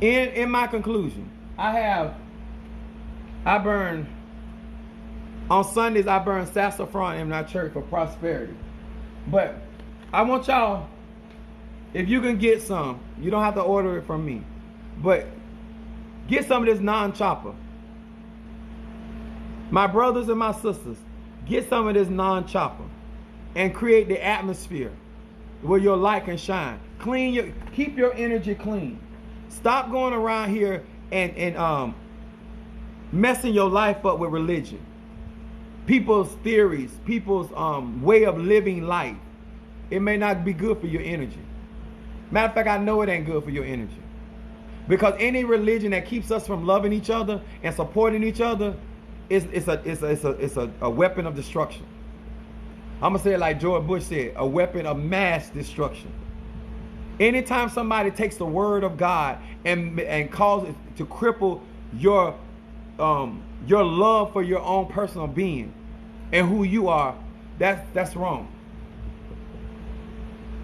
In my conclusion, on Sundays, I burn saffron in my church for prosperity. But I want y'all, if you can get some, you don't have to order it from me, but get some of this non-chopper. My brothers and my sisters, get some of this non-chopper and create the atmosphere where your light can shine. Keep your energy clean. Stop going around here and messing your life up with religion. People's theories, people's way of living life. It may not be good for your energy. Matter of fact, I know it ain't good for your energy. Because any religion that keeps us from loving each other and supporting each other it's a weapon of destruction. I'm going to say it like George Bush said, a weapon of mass destruction. Anytime somebody takes the word of God and causes it to cripple your your love for your own personal being and who you are, that's wrong.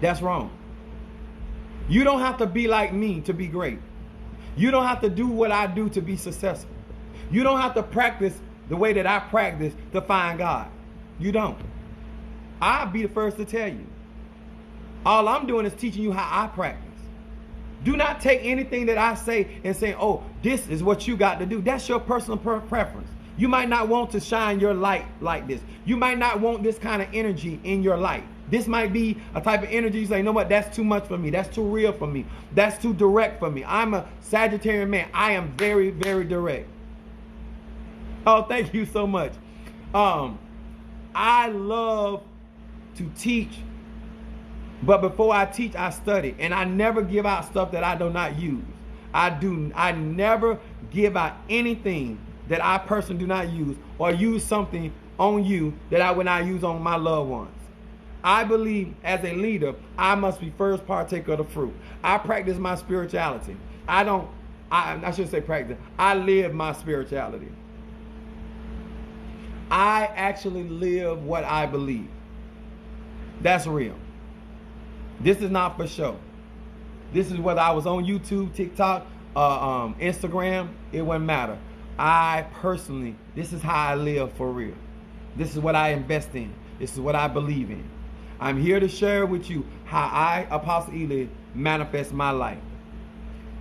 That's wrong. You don't have to be like me to be great. You don't have to do what I do to be successful. You don't have to practice the way that I practice to find God. You don't. I'll be the first to tell you. All I'm doing is teaching you how I practice. Do not take anything that I say and say, oh, this is what you got to do. That's your personal preference. You might not want to shine your light like this. You might not want this kind of energy in your life. This might be a type of energy you say, you know what, that's too much for me. That's too real for me. That's too direct for me. I'm a Sagittarian man. I am very, very direct. Oh, thank you so much. I love to teach, but before I teach, I study. And I never give out stuff that I do not use. I never give out anything that I personally do not use, or use something on you that I would not use on my loved ones. I believe as a leader, I must be first partaker of the fruit. I practice my spirituality. I shouldn't say practice. I live my spirituality. I actually live what I believe. That's real. This is not for show. This is whether I was on YouTube, TikTok, Instagram, it wouldn't matter. I personally, this is how I live for real. This is what I invest in. This is what I believe in. I'm here to share with you how I, Apostle Ely, manifest my life.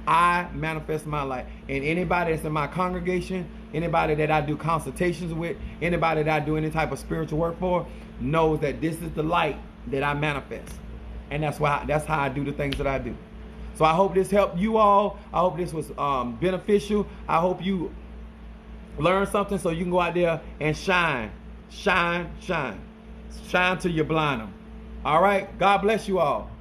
I manifest my life. And anybody that's in my congregation, anybody that I do consultations with, anybody that I do any type of spiritual work for, knows that this is the light that I manifest. And that's how I do the things that I do. So I hope this helped you all. I hope this was beneficial. I hope you learned something so you can go out there and shine. Shine, shine. Shine till you blind them. All right? God bless you all.